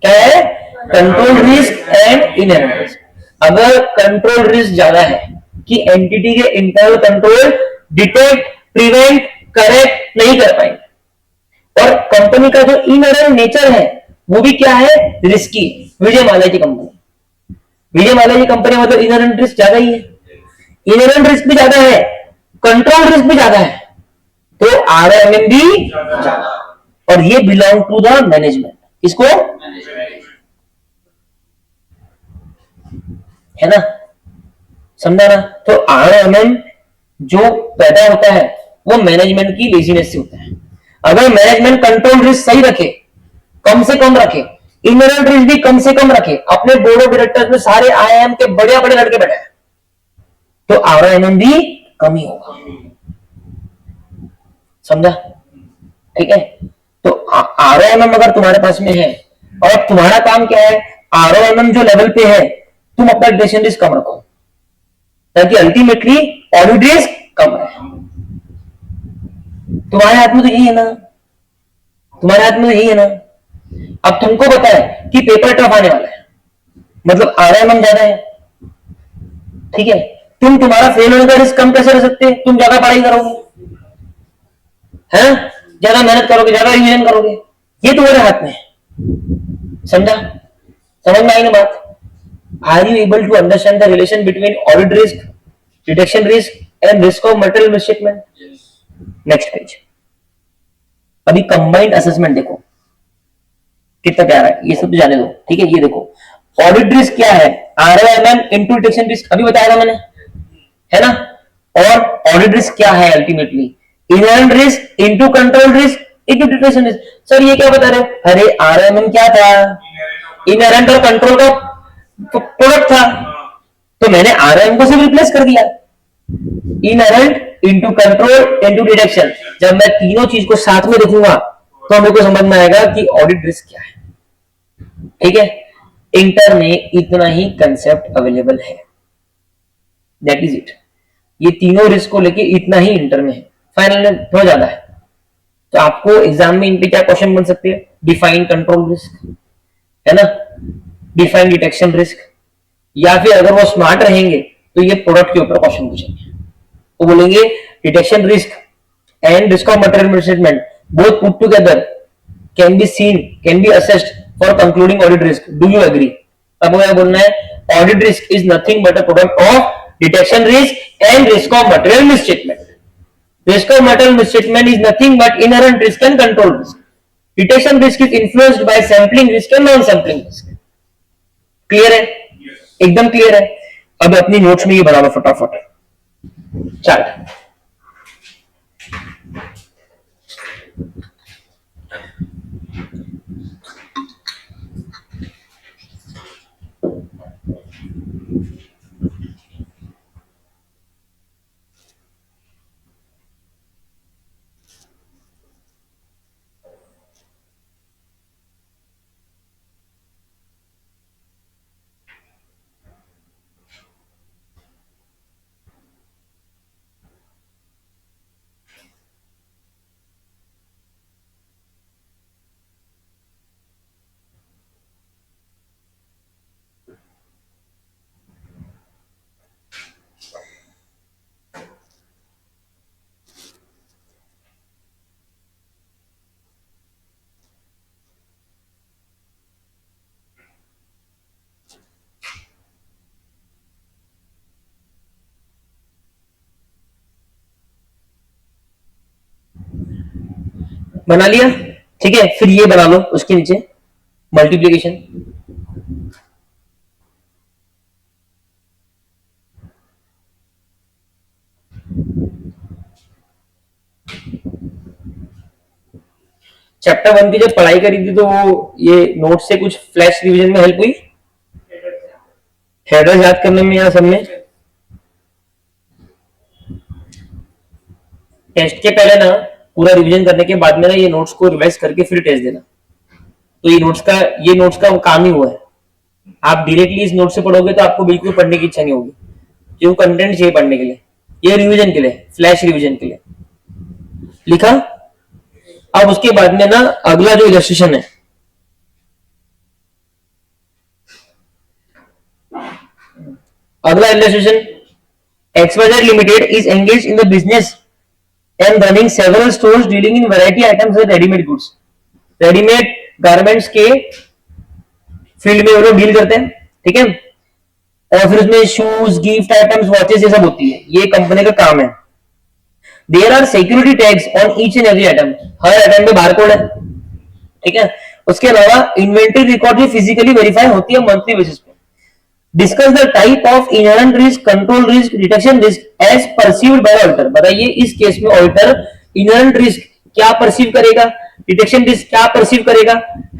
क्या है, control risk and inherent risk. अगर कंट्रोल रिस्क ज्यादा है कि एंटिटी के internal control detect, prevent, correct नहीं कर पाएंगे, और कंपनी का जो इनहेरेंट नेचर है वो भी क्या है, रिस्की। विजय माल्या की कंपनी, विजय माल्या की कंपनी मतलब इनहेरेंट रिस्क ज्यादा ही है, इनहेरेंट रिस्क भी ज्यादा है, कंट्रोल रिस्क भी ज्यादा है, तो आरएमएम भी ज्यादा, और ये बिलोंग टू द मैनेजमेंट, इसको है ना, समझा ना। तो आरएमएम जो पैदा होता है वो मैनेजमेंट की लेजीनेस से होता है। अगर मैनेजमेंट कंट्रोल रिस्क सही रखे, कम से कम रखे, इनहेरेंट रिस्क भी कम से कम रखे, अपने बोर्ड ऑफ डायरेक्टर्स में सारे आईआईएम के बड़े बड़े लड़के बैठे हैं, तो आरएमएम भी कम ही होगा, समझा, ठीक है। तो आरओएमएम अगर तुम्हारे पास में है और तुम्हारा काम क्या है, आरओएमएम जो लेवल पे है तुम अपना डिटेक्शन रिस्क कम रखो, ताकि अल्टीमेटली ऑडिट रिस्क कम रहे। तुम्हारे हाथ में तो यही है ना, तुम्हारे हाथ में तो यही है ना। अब तुमको पता है कि पेपर टफ आने वाला है, मतलब आरओएमएम ज्यादा है, ठीक है, तुम तुम्हारा फेल होने का रिस्क कम कैसे रख सकते हैं, तुम ज्यादा पढ़ाई करोगे, है, ज्यादा मेहनत करोगे, ज्यादा रिवीजन करोगे, ये तुम्हारे हाथ में है, समझा, समझ में आई ना बात। Are you able to understand the relation between audit risk, detection risk and risk of material misstatement. Next page, अभी कंबाइंड असेसमेंट देखो कितना प्यारा है, ये सब तो जाने दो, ठीक है। ये देखो ऑडिट रिस्क क्या है, आरओएमएम इनटू डिटेक्शन रिस्क, अभी बताया था मैंने, है ना। और ऑडिट रिस्क क्या है, ultimately inherent risk into control risk into detection risk. Sir ये क्या बता रहे, अरे आरएमएम क्या था, इनहेरेंट और कंट्रोल का प्रोडक्ट था, तो मैंने आरएम को सिर्फ रिप्लेस कर दिया, inherent into control into detection. जब मैं तीनों चीज को साथ में देखूंगा तो मेरे को समझ में आएगा कि ऑडिट रिस्क क्या है, ठीक है। इंटर में इतना ही कंसेप्ट अवेलेबल है, दैट इज इट। ये तीनों रिस्क को लेके इतना ही इंटर में है, फाइनल में थोड़ा ज्यादा है। तो आपको एग्जाम में इन पे क्या क्वेश्चन बन सकते हैं, डिफाइन कंट्रोल रिस्क, है ना, डिफाइन डिटेक्शन रिस्क, या फिर अगर वो स्मार्ट रहेंगे तो ये प्रोडक्ट के ऊपर क्वेश्चन पूछेंगे, तो बोलेंगे detection risk and risk of material misstatement both put together can be seen, can be assessed for concluding audit risk, do you agree. अब क्या बोलना है, audit risk is nothing but a product of detection risk and risk of material misstatement. Risk of material misstatement is nothing but inherent risk and control risk. Detection risk is influenced by sampling risk and non-sampling risk. Clear है, एकदम clear है। अब अपनी notes में ये बना लो फटाफट chart. बना लिया, ठीक है। फिर ये बना लो उसके नीचे मल्टीप्लीकेशन। चैप्टर 1 की जब पढ़ाई करी थी तो वो ये नोट से कुछ फ्लैश रिवीजन में हेल्प हुई, हेडर्स याद करने में या सब में। टेस्ट के पहले ना पूरा रिवीजन करने के बाद में ना ये नोट्स को रिवाइज करके फिर टेस्ट देना। तो ये नोट्स का काम ही हुआ है। आप डायरेक्टली इस नोट से पढ़ोगे तो आपको बिल्कुल पढ़ने की इच्छा नहीं होगी, जो कंटेंट चाहिए पढ़ने के लिए, ये रिवीजन के लिए, फ्लैश रिवीजन के लिए लिखा। अब उसके बाद में ना अगला जो इलस्ट्रेशन है, अगला illustration, XYZ Limited is engaged in the business and running several stores dealing in variety items and ready-made goods. Readymade garments के फील्ड में वो लोग डील करते हैं, ठीक है। और फिर उसमें शूज, गिफ्ट आइटम्स, वॉचेस ये सब होती है, ये कंपनी का काम है। There are security tags on each and every item, हर आइटम पे बारकोड है, ठीक है। उसके अलावा इन्वेंटरी रिकॉर्ड भी फिजिकली वेरीफाई होती है मंथली बेसिस पे। Discuss the type of inherent risk, control risk, detection risk as perceived by auditor. बताइए इस केस में ऑडिटर इनहेरेंट रिस्क क्या परसीव करेगा, डिटेक्शन रिस्क क्या परसीव करेगा,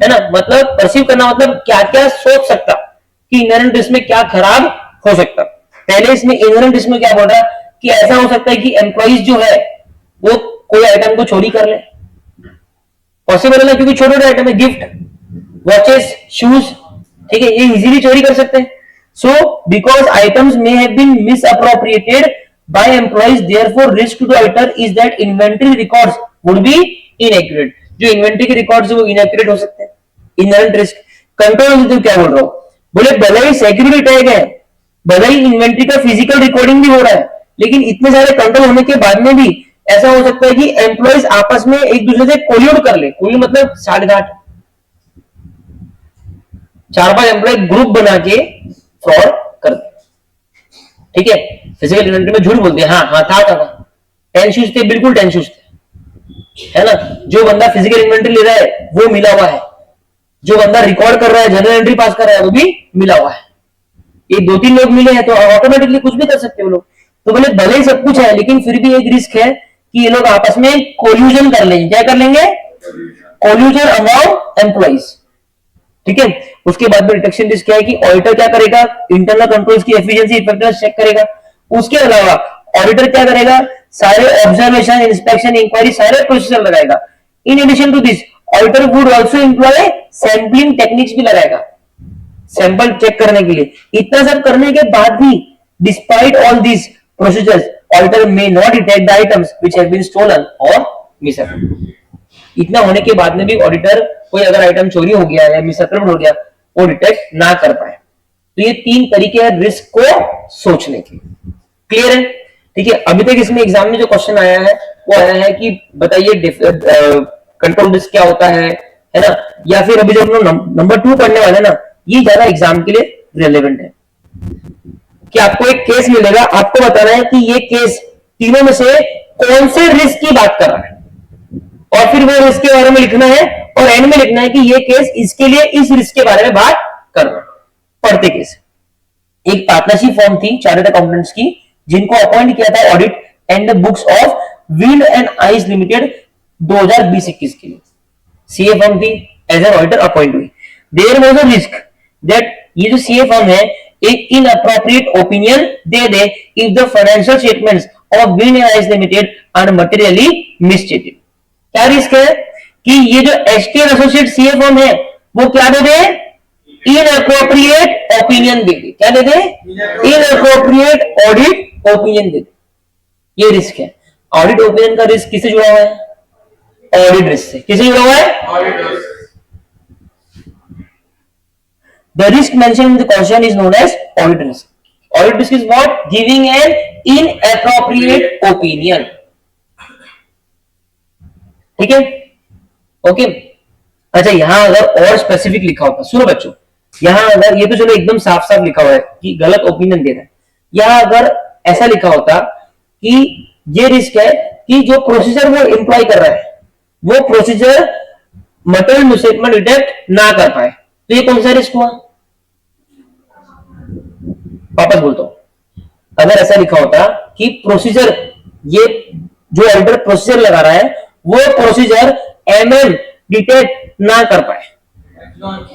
है ना। मतलब परसीव करना मतलब क्या क्या सोच सकता कि इनहेरेंट रिस्क में क्या खराब हो सकता। पहले इसमें इनहेरेंट रिस्क में क्या बोल रहा है कि ऐसा हो सकता है कि एम्प्लॉइज जो है वो कोई आइटम को चोरी कर ले, पॉसिबल है ना, क्योंकि छोटे छोटे आइटम है, गिफ्ट, वॉचेस, शूज, ठीक है, ये इजीली चोरी कर सकते हैं। So because items may have been misappropriated by employees, therefore risk to the auditor is that inventory records would be inaccurate. जो इन्वेंटरी के रिकॉर्ड्स है वो इनएक्यूरेट हो सकते हैं। इनहेरेंट रिस्क, कंट्रोल रिस्क क्या बोल रहा हूं, बोले भले ही सिक्योरिटी टैग है, भले ही इन्वेंटरी का फिजिकल रिकॉर्डिंग भी हो रहा है, लेकिन इतने सारे कंट्रोल होने के बाद में भी ऐसा हो सकता है कि एम्प्लॉइज आपस में एक दूसरे से कोल्यूड कर ले। कोल्यूड मतलब साठ-गांठ, 4-5 एम्प्लॉय ग्रुप बना के फ्रॉड कर दे, ठीक है। फिजिकल इन्वेंटरी में झूठ बोलते हैं, हाँ था 10 शूज थे, बिल्कुल 10 शूज थे, है ना। जो बंदा फिजिकल इन्वेंटरी ले रहा है वो मिला हुआ है, जो बंदा रिकॉर्ड कर रहा है, जर्नल एंट्री पास कर रहा है, वो भी मिला हुआ है। ये 2-3 लोग मिले हैं तो ऑटोमेटिकली कुछ भी कर सकते हैं वो लोग। तो बोले भले ही सब कुछ है लेकिन फिर भी एक रिस्क है कि ये लोग आपस में कोल्यूजन कर लेंगे। क्या कर लेंगे? कोल्यूजन अमंग एम्प्लॉइज, ठीक है। उसके बाद में डिटेक्शन रिस्क क्या है कि ऑडिटर क्या करेगा, इंटरनल कंट्रोल्स की एफिशिएंसी, इफेक्टिवनेस चेक करेगा। उसके अलावा ऑडिटर क्या करेगा, सारे ऑब्जर्वेशन, इंस्पेक्शन, इंक्वायरी, सारे प्रोसीजर लगाएगा। In addition to this auditor would also employ sampling techniques भी लगाएगा, सैंपल चेक करने के लिए। इतना सब करने के बाद भी despite all this procedures auditor may not detect the items which have been stolen और मिसअप्रोप्रिएटेड। इतना होने के बाद में भी ऑडिटर कोई अगर आइटम चोरी हो गया या मिसअप्रोप्रिएट हो गया वो डिटेक्ट ना कर पाए। तो ये 3 तरीके हैं रिस्क को सोचने के। क्लियर है? ठीक है। अभी तक इसमें एग्जाम में जो क्वेश्चन आया है वो आया है कि बताइए कंट्रोल रिस्क क्या होता है ना। या फिर अभी जो हम लोग नंबर 2 पढ़ने वाले ना, ये ज्यादा एग्जाम के लिए रिलेवेंट है कि आपको एक केस मिलेगा, आपको बताना है कि ये केस तीनों में से कौन से रिस्क की बात कर रहा है, और फिर वो रिस्क के बारे में लिखना है और एंड में लिखना है कि ये केस इसके लिए इस रिस्क के बारे में बात कर रहा है। पढ़ते केस, एक पार्टनरशिप फर्म थी चार्टर्ड अकाउंटेंट्स की, जिनको अपॉइंट किया था audit and the books of Wind and Ice Limited 2020-21 के लिए। सीए फर्म थी, एज एन ऑडिटर अपॉइंट हुई। There was a risk that ये जो सीए फर्म है एक इनअप्रोप्रिएट ओपिनियन दे दे if the financial statements of Wind and Ice Limited are materially misstated. क्या रिस्क है कि ये जो एसटीएल एसोसिएट सीए फर्म है वो क्या दे दे, इनअप्रोप्रिएट ओपिनियन दे दे। क्या दे दे? इनअप्रोप्रिएट ऑडिट ओपिनियन दे दे। ये रिस्क है। ऑडिट ओपिनियन का रिस्क किससे जुड़ा हुआ है? ऑडिट रिस्क से। किससे जुड़ा हुआ है? Audit risk. The risk mentioned in the question is known as audit risk. Audit risk is what? Giving an inappropriate opinion. ठीक है? ओके। अच्छा, यहां अगर और स्पेसिफिक लिखा होता, सुनो बच्चों, यहां अगर ये तो चलो एकदम साफ साफ लिखा हुआ है कि गलत ओपिनियन दे रहा है, यहां अगर ऐसा लिखा होता कि ये रिस्क है कि जो प्रोसीजर वो एम्प्लॉय कर रहा है वो प्रोसीजर मटेरियल मिसस्टेटमेंट डिटेक्ट ना कर पाए, तो ये कौन सा रिस्क हुआ? वापस बोलता हूं, अगर ऐसा लिखा होता कि प्रोसीजर, ये जो ऑडिटर प्रोसीजर लगा रहा है वो प्रोसीजर एमएम डिटेक्ट ना कर पाए,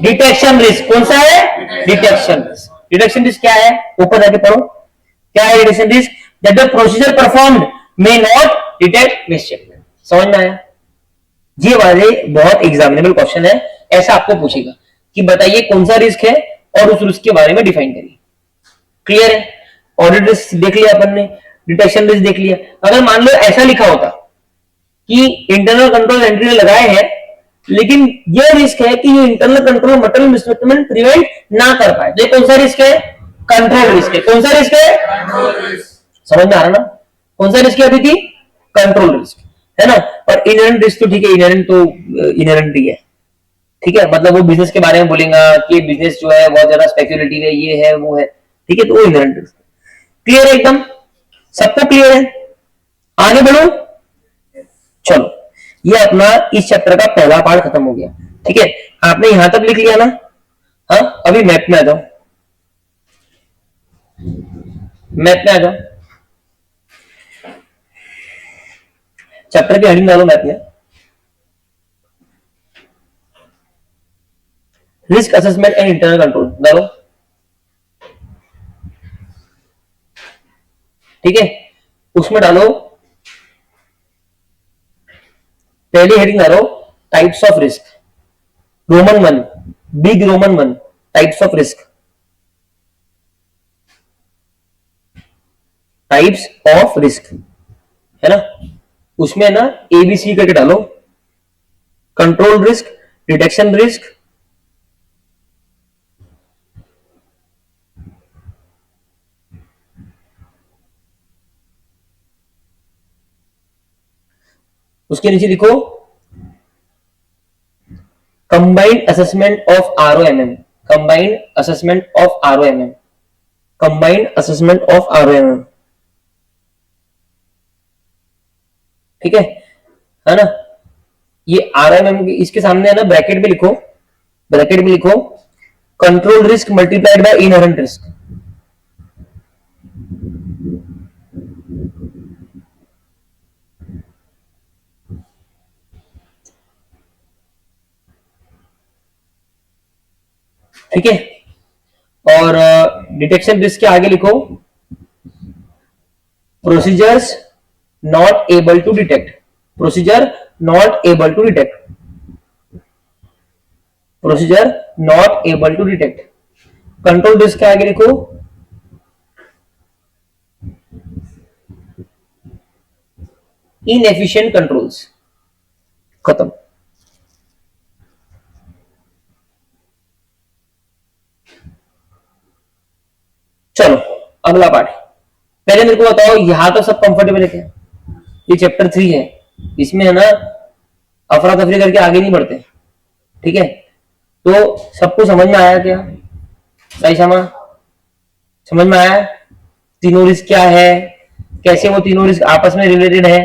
डिटेक्शन रिस्क कौन सा है? Detection risk. डिटेक्शन रिस्क क्या है? ऊपर जाके पढ़ो क्या है detection risk. That the procedure performed may not detect misstatement. समझ में आया? ये वाले बहुत एग्जामिनेबल क्वेश्चन है, ऐसा आपको पूछेगा कि बताइए कौन सा रिस्क है और उस रिस्क के बारे में डिफाइन करिए। क्लियर है? ऑडिट रिस्क देख लिया अपन ने, डिटेक्शन रिस्क देख लिया। अगर मान लो ऐसा लिखा होता कि इंटरनल कंट्रोल एंट्री लगाए हैं लेकिन ये रिस्क है कि ये internal control material misstatement prevent ना कर पाए, तो ये कौन सा रिस्क है? कंट्रोल रिस्क है। कौन सा रिस्क है? समझ में आ रहा ना? कौन सा रिस्क है अभी थी? कंट्रोल रिस्क है ना। और इनहेरेंट रिस्क तो ठीक है, इनहेरेंट तो इनहेरेंट ही है, ठीक है, मतलब वो बिजनेस के बारे में बोलेगा कि बिजनेस जो है बहुत ज्यादा स्पेक्युलेटिव है, ये है वो है, ठीक है, तो वो इनहेरेंट रिस्क। क्लियर है एकदम? सबको क्लियर है? आगे बढ़ो, चलो ये अपना इस चैप्टर का पहला पार्ट खत्म हो गया। ठीक है, आपने यहां तक लिख लिया ना? हाँ, अभी मैप में आ जाओ, मैप में आ जाओ, चैप्टर की हेडिंग डालो मैप में, risk assessment and internal control डालो। ठीक है, उसमें डालो पहली हेडिंग डालो types of risk, Roman 1, big Roman 1, types of risk, types of risk है ना। उसमें ना एबीसी करके डालो, कंट्रोल रिस्क, डिटेक्शन रिस्क, उसके नीचे लिखो combined assessment of ROMM, combined assessment of ROMM, combined assessment of ROMM. ठीक है ना। ये आरओएमएम इसके सामने है ना, ब्रैकेट में लिखो, ब्रैकेट में लिखो control risk multiplied by inherent risk. ठीक है, और डिटेक्शन रिस्क के आगे लिखो procedures not able to detect, procedure not able to detect, procedure not able to detect. Control risk के आगे लिखो इनएफिशिएंट कंट्रोल्स। खत्म। चलो अगला पार्ट। पहले मेरे को बताओ यहां तो सब कंफर्टेबल है क्या? ये चैप्टर 3 है, इसमें है ना अफरा तफरी करके आगे नहीं बढ़ते। ठीक है, तो सबको समझ में आया क्या? सही शमा समझ में आया? तीनों रिस्क क्या है, कैसे वो तीनों रिस्क आपस में रिलेटेड है।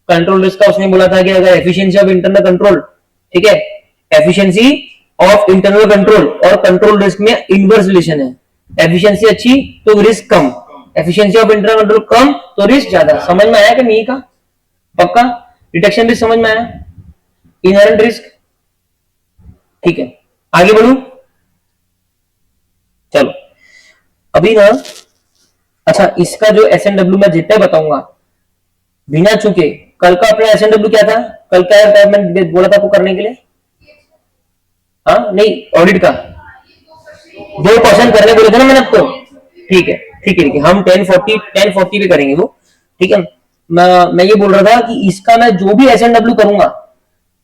कंट्रोल रिस्क का उसने बोला था कि अगर एफिशिएंसी ऑफ इंटरनल कंट्रोल, ठीक है, एफिशिएंसी ऑफ इंटरनल कंट्रोल और कंट्रोल रिस्क में इनवर्स रिलेशन है। एफिशिएंसी अच्छी तो रिस्क कम, एफिशिएंसी ऑफ इंटरनल कंट्रोल कम तो रिस्क ज्यादा। समझ में आया कि नहीं का? पक्का? डिटेक्शन रिस्क समझ में आया? Inherent risk? ठीक है, आगे बढ़ू। चलो अभी ना, अच्छा इसका जो एसएनडब्ल्यू मैं जितना बताऊंगा बिना चूके, कल का अपना एसएनडब्ल्यू क्या था? कल क्या मैंने बोला था आपको करने के लिए? हाँ नहीं, ऑडिट का 2 क्वेश्चन करने बोले थे ना मैंने आपको। ठीक है ठीक है ठीक है, हम 1040 पे करेंगे वो। ठीक है, मैं ये बोल रहा था कि इसका मैं जो भी एसएनडब्ल्यू करूंगा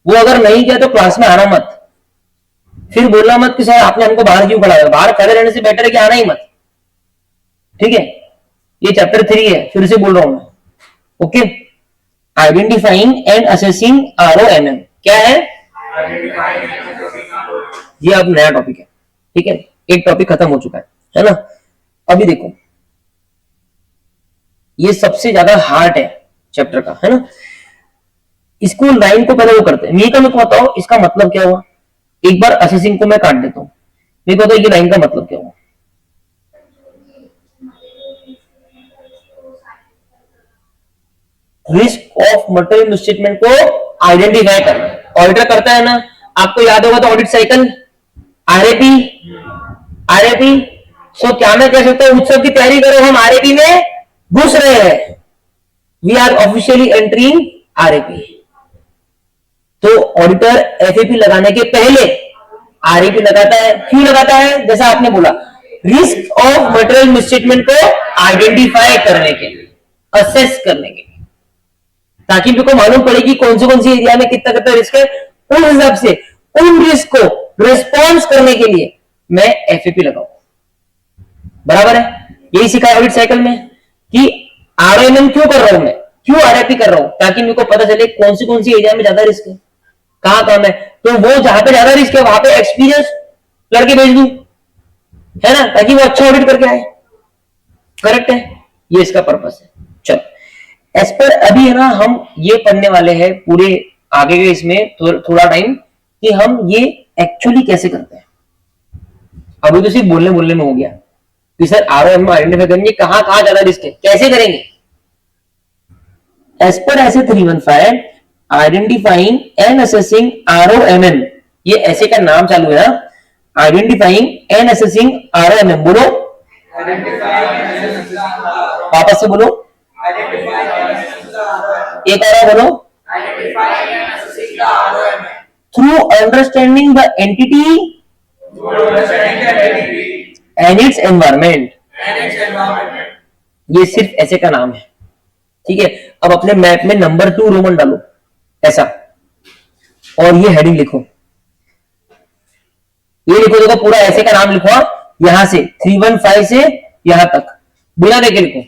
वो अगर नहीं किया तो क्लास में आना मत, फिर बोलना मत कि सर आपने हमको बाहर क्यों खड़ा, बाहर खड़े रहने से बेटर है कि आना ही मत। ठीक है, ये चैप्टर 3 है, फिर से बोल रहा हूं मैं। ओके, आइडेंटिफाइंग एंड असेसिंग आरओएमएम क्या है? ये अब नया टॉपिक है। ठीक है, एक टॉपिक खत्म हो चुका है ना। अभी देखो ये सबसे ज्यादा हार्ड है चैप्टर का, है ना। इसको लाइन को पहले वो करते हैं। मेरे को बताओ इसका मतलब क्या हुआ। एक बार असेसिंग को मैं काट देता हूं, मेरे को बताओ ये लाइन का मतलब क्या हुआ। रिस्क ऑफ मटेरियल मिसस्टेटमेंट को आइडेंटिफाई करना ऑडिटर करता है ना। आपको याद होगा तो ऑडिट साइकिल आरएपी आरएपी। सो क्या मैं कह सकता हूं उत्सव की तैयारी करो, हम आरएपी में घुस रहे हैं, we are officially entering RAP. तो ऑडिटर एफएपी लगाने के पहले आरएपी लगाता है। क्यों लगाता है? जैसा आपने बोला, रिस्क ऑफ मटेरियल मिसस्टेटमेंट को आइडेंटिफाई करने के लिए, असेस करने के लिए, ताकि मेरे को मालूम पड़े कि कौन सी एरिया में कितना कितना रिस्क है। उस हिसाब से उन रिस्क को रिस्पॉन्स करने के लिए मैं एफएपी लगाऊं। बराबर है? यही सिखाया ऑडिट साइकिल में कि आरएमएम क्यों कर रहा हूं मैं, क्यों आरएपी कर रहा हूं, ताकि मेरे को पता चले कौन सी एरिया में ज्यादा रिस्क है, कहां काम है। तो वो जहां पे ज्यादा रिस्क है वहां पे एक्सपीरियंस लड़के भेज दूं, है ना, ताकि वो अच्छा ऑडिट करके आए। करेक्ट है? ये इसका पर्पस है। चलो एज पर अभी है ना हम ये पढ़ने वाले हैं पूरे आगे के इसमें थोड़ा टाइम कि हम ये एक्चुअली कैसे करते हैं। अभी तो सिर्फ बोलने में हो गया कि सर आरओएम आइडेंटिफाई करेंगे कहां कहां ज्यादा रिस्क है, कैसे करेंगे। As per SA 315 identifying and assessing आरओएमएम, ये ऐसे का नाम चालू है ना, आइडेंटिफाइंग एंड असेसिंग आरओएमएम। बोलो वापस से बोलो, एक और बोलो, through understanding the entity and its environment. ये सिर्फ ऐसे का नाम है, ठीक है। अब अपने मैप में नंबर 2 रोमन डालो ऐसा, और ये हेडिंग लिखो, ये लिखो, देखो पूरा ऐसे का नाम लिखो, यहां से 315 से यहां तक बिना देखे लिखो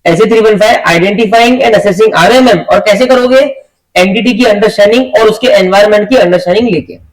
ऐसे 315 आइडेंटिफाइंग एंड असेसिंग आरएमएम। और कैसे करोगे? एंटिटी की अंडरस्टैंडिंग और उसके एनवायरमेंट की अंडरस्टैंडिंग लेके।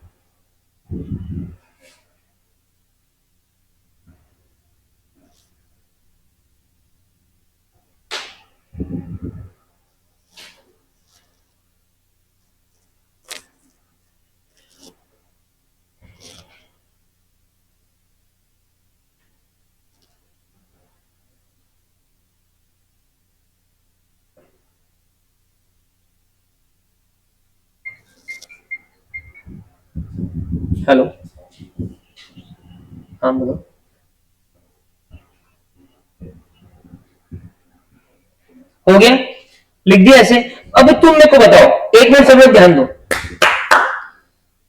हेलो, हाँ बोलो। हो गया? लिख दिया ऐसे। अब तुम मेरे को बताओ, एक मिनट सब लोग ध्यान दो,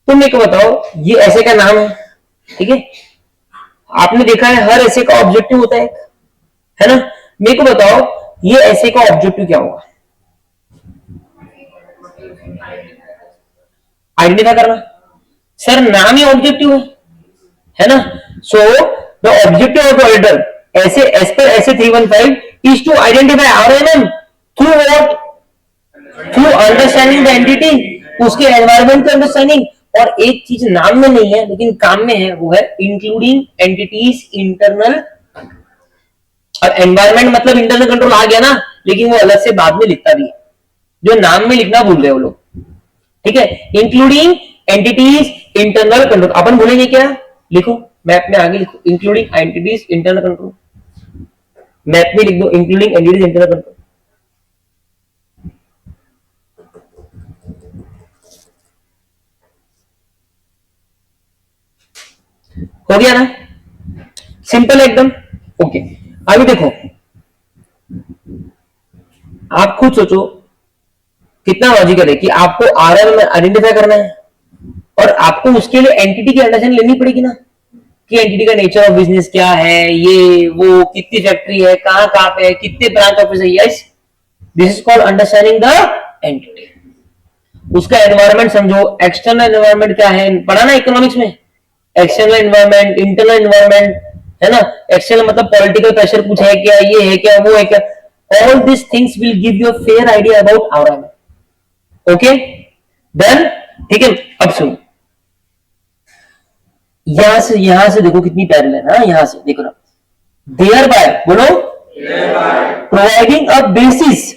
तुम मेरे को बताओ, ये ऐसे का नाम है, ठीक है। आपने देखा है हर ऐसे का ऑब्जेक्टिव होता है ना। मेरे को बताओ ये ऐसे का ऑब्जेक्टिव क्या होगा? आइडेंटिफाई करना। सर नाम ही ऑब्जेक्टिव है ना। So the objective of auditor ऐसे as per SA 315 is to identify RMM through what? Through understanding the entity, उसके एनवायरमेंट की अंडरस्टैंडिंग। और एक चीज नाम में नहीं है लेकिन काम में है, वो है इंक्लूडिंग एंटिटीज इंटरनल। और एनवायरमेंट मतलब इंटरनल कंट्रोल आ गया ना, लेकिन वो अलग से बाद में लिखता भी है, जो नाम में लिखना भूल गए वो लोग, ठीक है। इंक्लूडिंग एंटिटीज इंटरनल कंट्रोल, अपन बोलेंगे क्या? लिखो मैप में आगे लिखो, including entities internal control. Map में लिख दो इंक्लूडिंग एंटिटीज इंटरनल कंट्रोल। हो गया ना, सिंपल एकदम। ओके, अभी देखो आप खुद सोचो कितना लॉजिकल है कि आपको आरएम आइडेंटिफाई करना है और आपको उसके लिए एंटिटी की अंडरस्टैंडिंग लेनी पड़ेगी ना, कि एंटिटी का नेचर ऑफ बिजनेस क्या है, ये वो कितनी फैक्ट्री है, कहां कहां पे है, कितने ब्रांच ऑफिस है। Yes, this is called understanding the entity. उसका एनवायरमेंट समझो, एक्सटर्नल एनवायरमेंट क्या है, पढ़ा ना इकोनॉमिक्स में, एक्सटर्नल एनवायरमेंट, इंटरनल एनवायरमेंट, है ना। एक्सटर्नल मतलब पॉलिटिकल प्रेशर कुछ है क्या, ये है क्या, वो है क्या। All this things will give you a fair idea about our. Okay done, ठीक है। अब सुनो, यहां से देखो कितनी पैरेलल है ना, यहां से देखो ना, देयर बाय बोलो, प्रोवाइडिंग अ बेसिस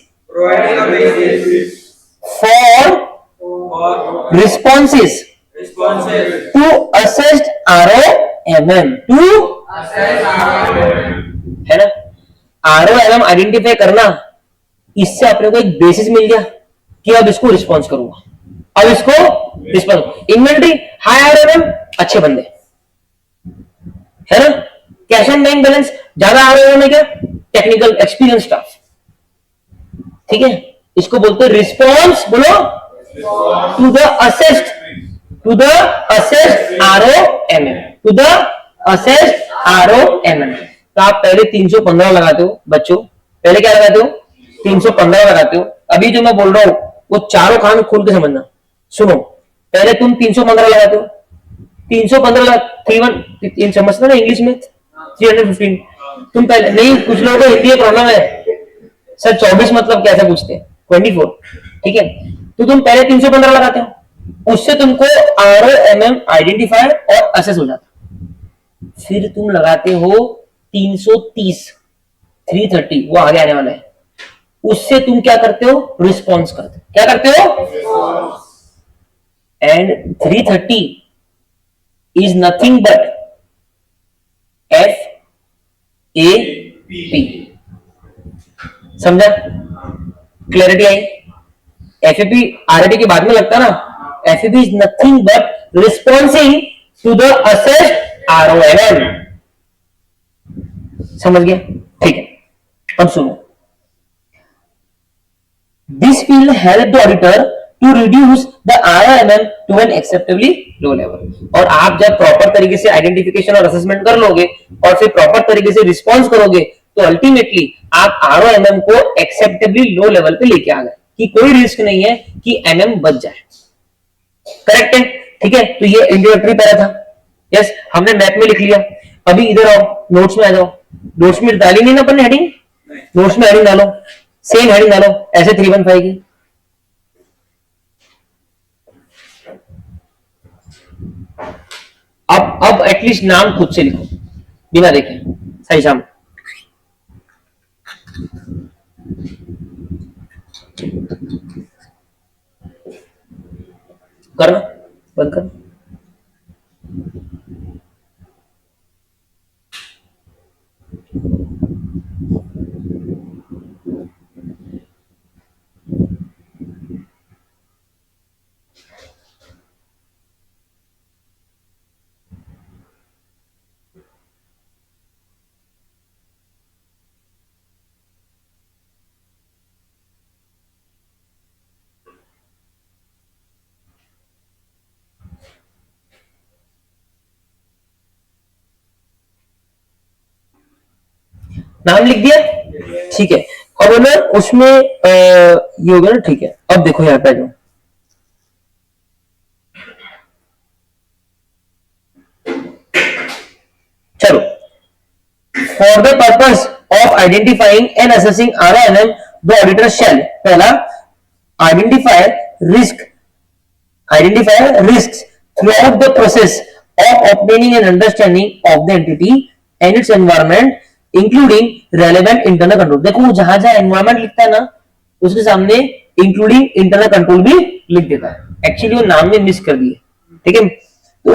for और responses responses to assessed ROMM to है ना, ROMM आइडेंटिफाई करना, इससे अपने को एक बेसिस मिल गया कि अब इसको रिस्पॉन्स करूंगा, अब इसको रिस्पॉन्स। इन्वेंट्री हाई ROMM, अच्छे बंदे है ना, कैश एंड बैंक बैलेंस ज्यादा ROMM है क्या, टेक्निकल एक्सपीरियंस स्टाफ, ठीक है, इसको बोलते हैं रिस्पॉन्स, बोलो, to the assessed, to the assessed ROMM, to the assessed ROMM। तो आप पहले 315 लगाते हो बच्चों, पहले क्या लगाते हो, 315 लगाते हो। अभी जो मैं बोल रहा हूं वो चारों कान खोल के समझना, सुनो, पहले तुम 315 लगाते हो, 315 31 समझते ना इंग्लिश में, 315। तुम पहले नहीं, कुछ लोगों को हिंदी में प्रॉब्लम है सर, 24 मतलब कैसे पूछते हैं, 24, ठीक है। तो तुम पहले 315 लगाते हो, उससे तुमको ROMM आइडेंटिफाई और असेस हो जाता, फिर तुम लगाते हो 330, 330 वो आगे आने वाला है, उससे तुम क्या करते हो, रिस्पॉन्स करते हो, क्या करते हो, and 330 is nothing but FAP, समझा, क्लैरिटी आई। FAP RAT के बाद में लगता ना, FAP is nothing but responding to the assessed ROMM, समझ गया, ठीक है। अब सुनो, this will help the auditor to reduce the ROMM to an acceptably low level. और आप जब प्रॉपर तरीके से आइडेंटिफिकेशन और असेसमेंट कर लोगे और फिर प्रॉपर तरीके से रिस्पॉन्स करोगे, तो अल्टीमेटली आप ROMM को एक्सेप्टेबली लो लेवल पे लेके आ गए कि कोई रिस्क नहीं है कि MM बच जाए, करेक्ट है, ठीक है। तो ये इंट्रोडक्टरी पैरा था, यस, हमने मैप में लिख लिया। अभी इधर आओ, नोट्स में आ जाओ, नोट्स में डाली नहीं ना अपन ने हेडिंग, नोट्स में हेडिंग डालो, सेम हेडिंग डालो, ऐसे 315 की। अब एटलीस्ट नाम खुद से लिखो बिना देखे, सही शाम, करना बंद कर। नाम लिख दिया, ठीक है। अब ना उसमें ये होगा ना, ठीक है। अब देखो यहाँ पे जो चलो, for the purpose of identifying and assessing ROMM the auditor shall, पहला identify risk, identify risks throughout the process of obtaining an understanding of the entity and its environment including relevant internal control। देखो जहां जहां environment लिखता है ना, उसके सामने including internal control भी लिख देता है, एक्चुअली वो नाम में मिस कर दिए, ठीक है। तो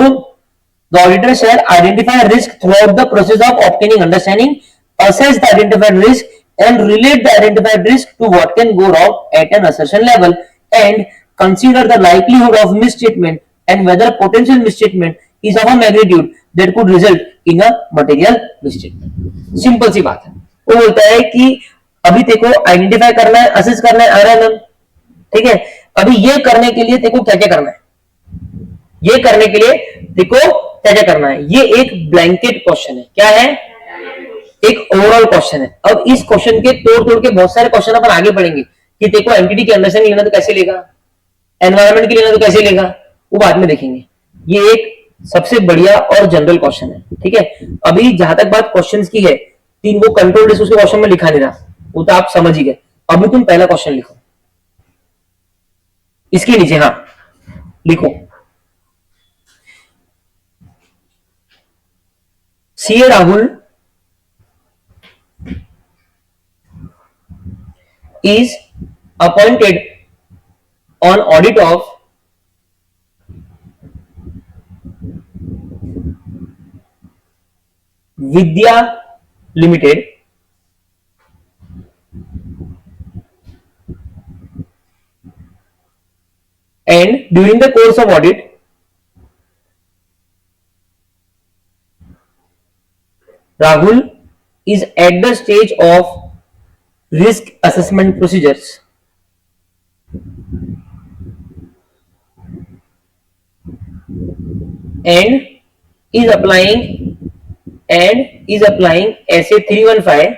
the auditor shall identify risk throughout the process of obtaining understanding, assess the identified risk and relate the identified risk to what can go wrong at an assertion level and consider the likelihood of misstatement and whether potential misstatement is of a magnitude that could result in a material misstatement। Simple सी बात है, वो बोलता है कि अभी तेको identify करना है, असेस करना है ROMM, ठीक है। अभी ये करने के लिए तेको क्या क्या करना है, ये करने के लिए देखो क्या क्या करना है। ये एक ब्लैंकेट क्वेश्चन है, क्या है, एक ओवरऑल क्वेश्चन है। अब इस क्वेश्चन के तोड़ तोड़ के बहुत सारे क्वेश्चन अपन आगे पढ़ेंगे कि देखो एंटिटी के अंडरस्टैंडिंग लेना तो कैसे लेगा, एनवायरनमेंट की लेना तो कैसे लेगा, वो बाद में देखेंगे। ये एक सबसे बढ़िया और जनरल क्वेश्चन है, ठीक है। अभी जहां तक बात क्वेश्चंस की है, तीन वो कंट्रोल रिस्क उसके क्वेश्चन में लिखा नहीं रहा, वो तो आप समझ ही गए। अभी तुम पहला क्वेश्चन लिखो, इसके नीचे हाँ लिखो, CA Rahul is appointed on audit of Vidya Limited and during the course of audit Rahul is at the stage of risk assessment procedures and is applying SA 315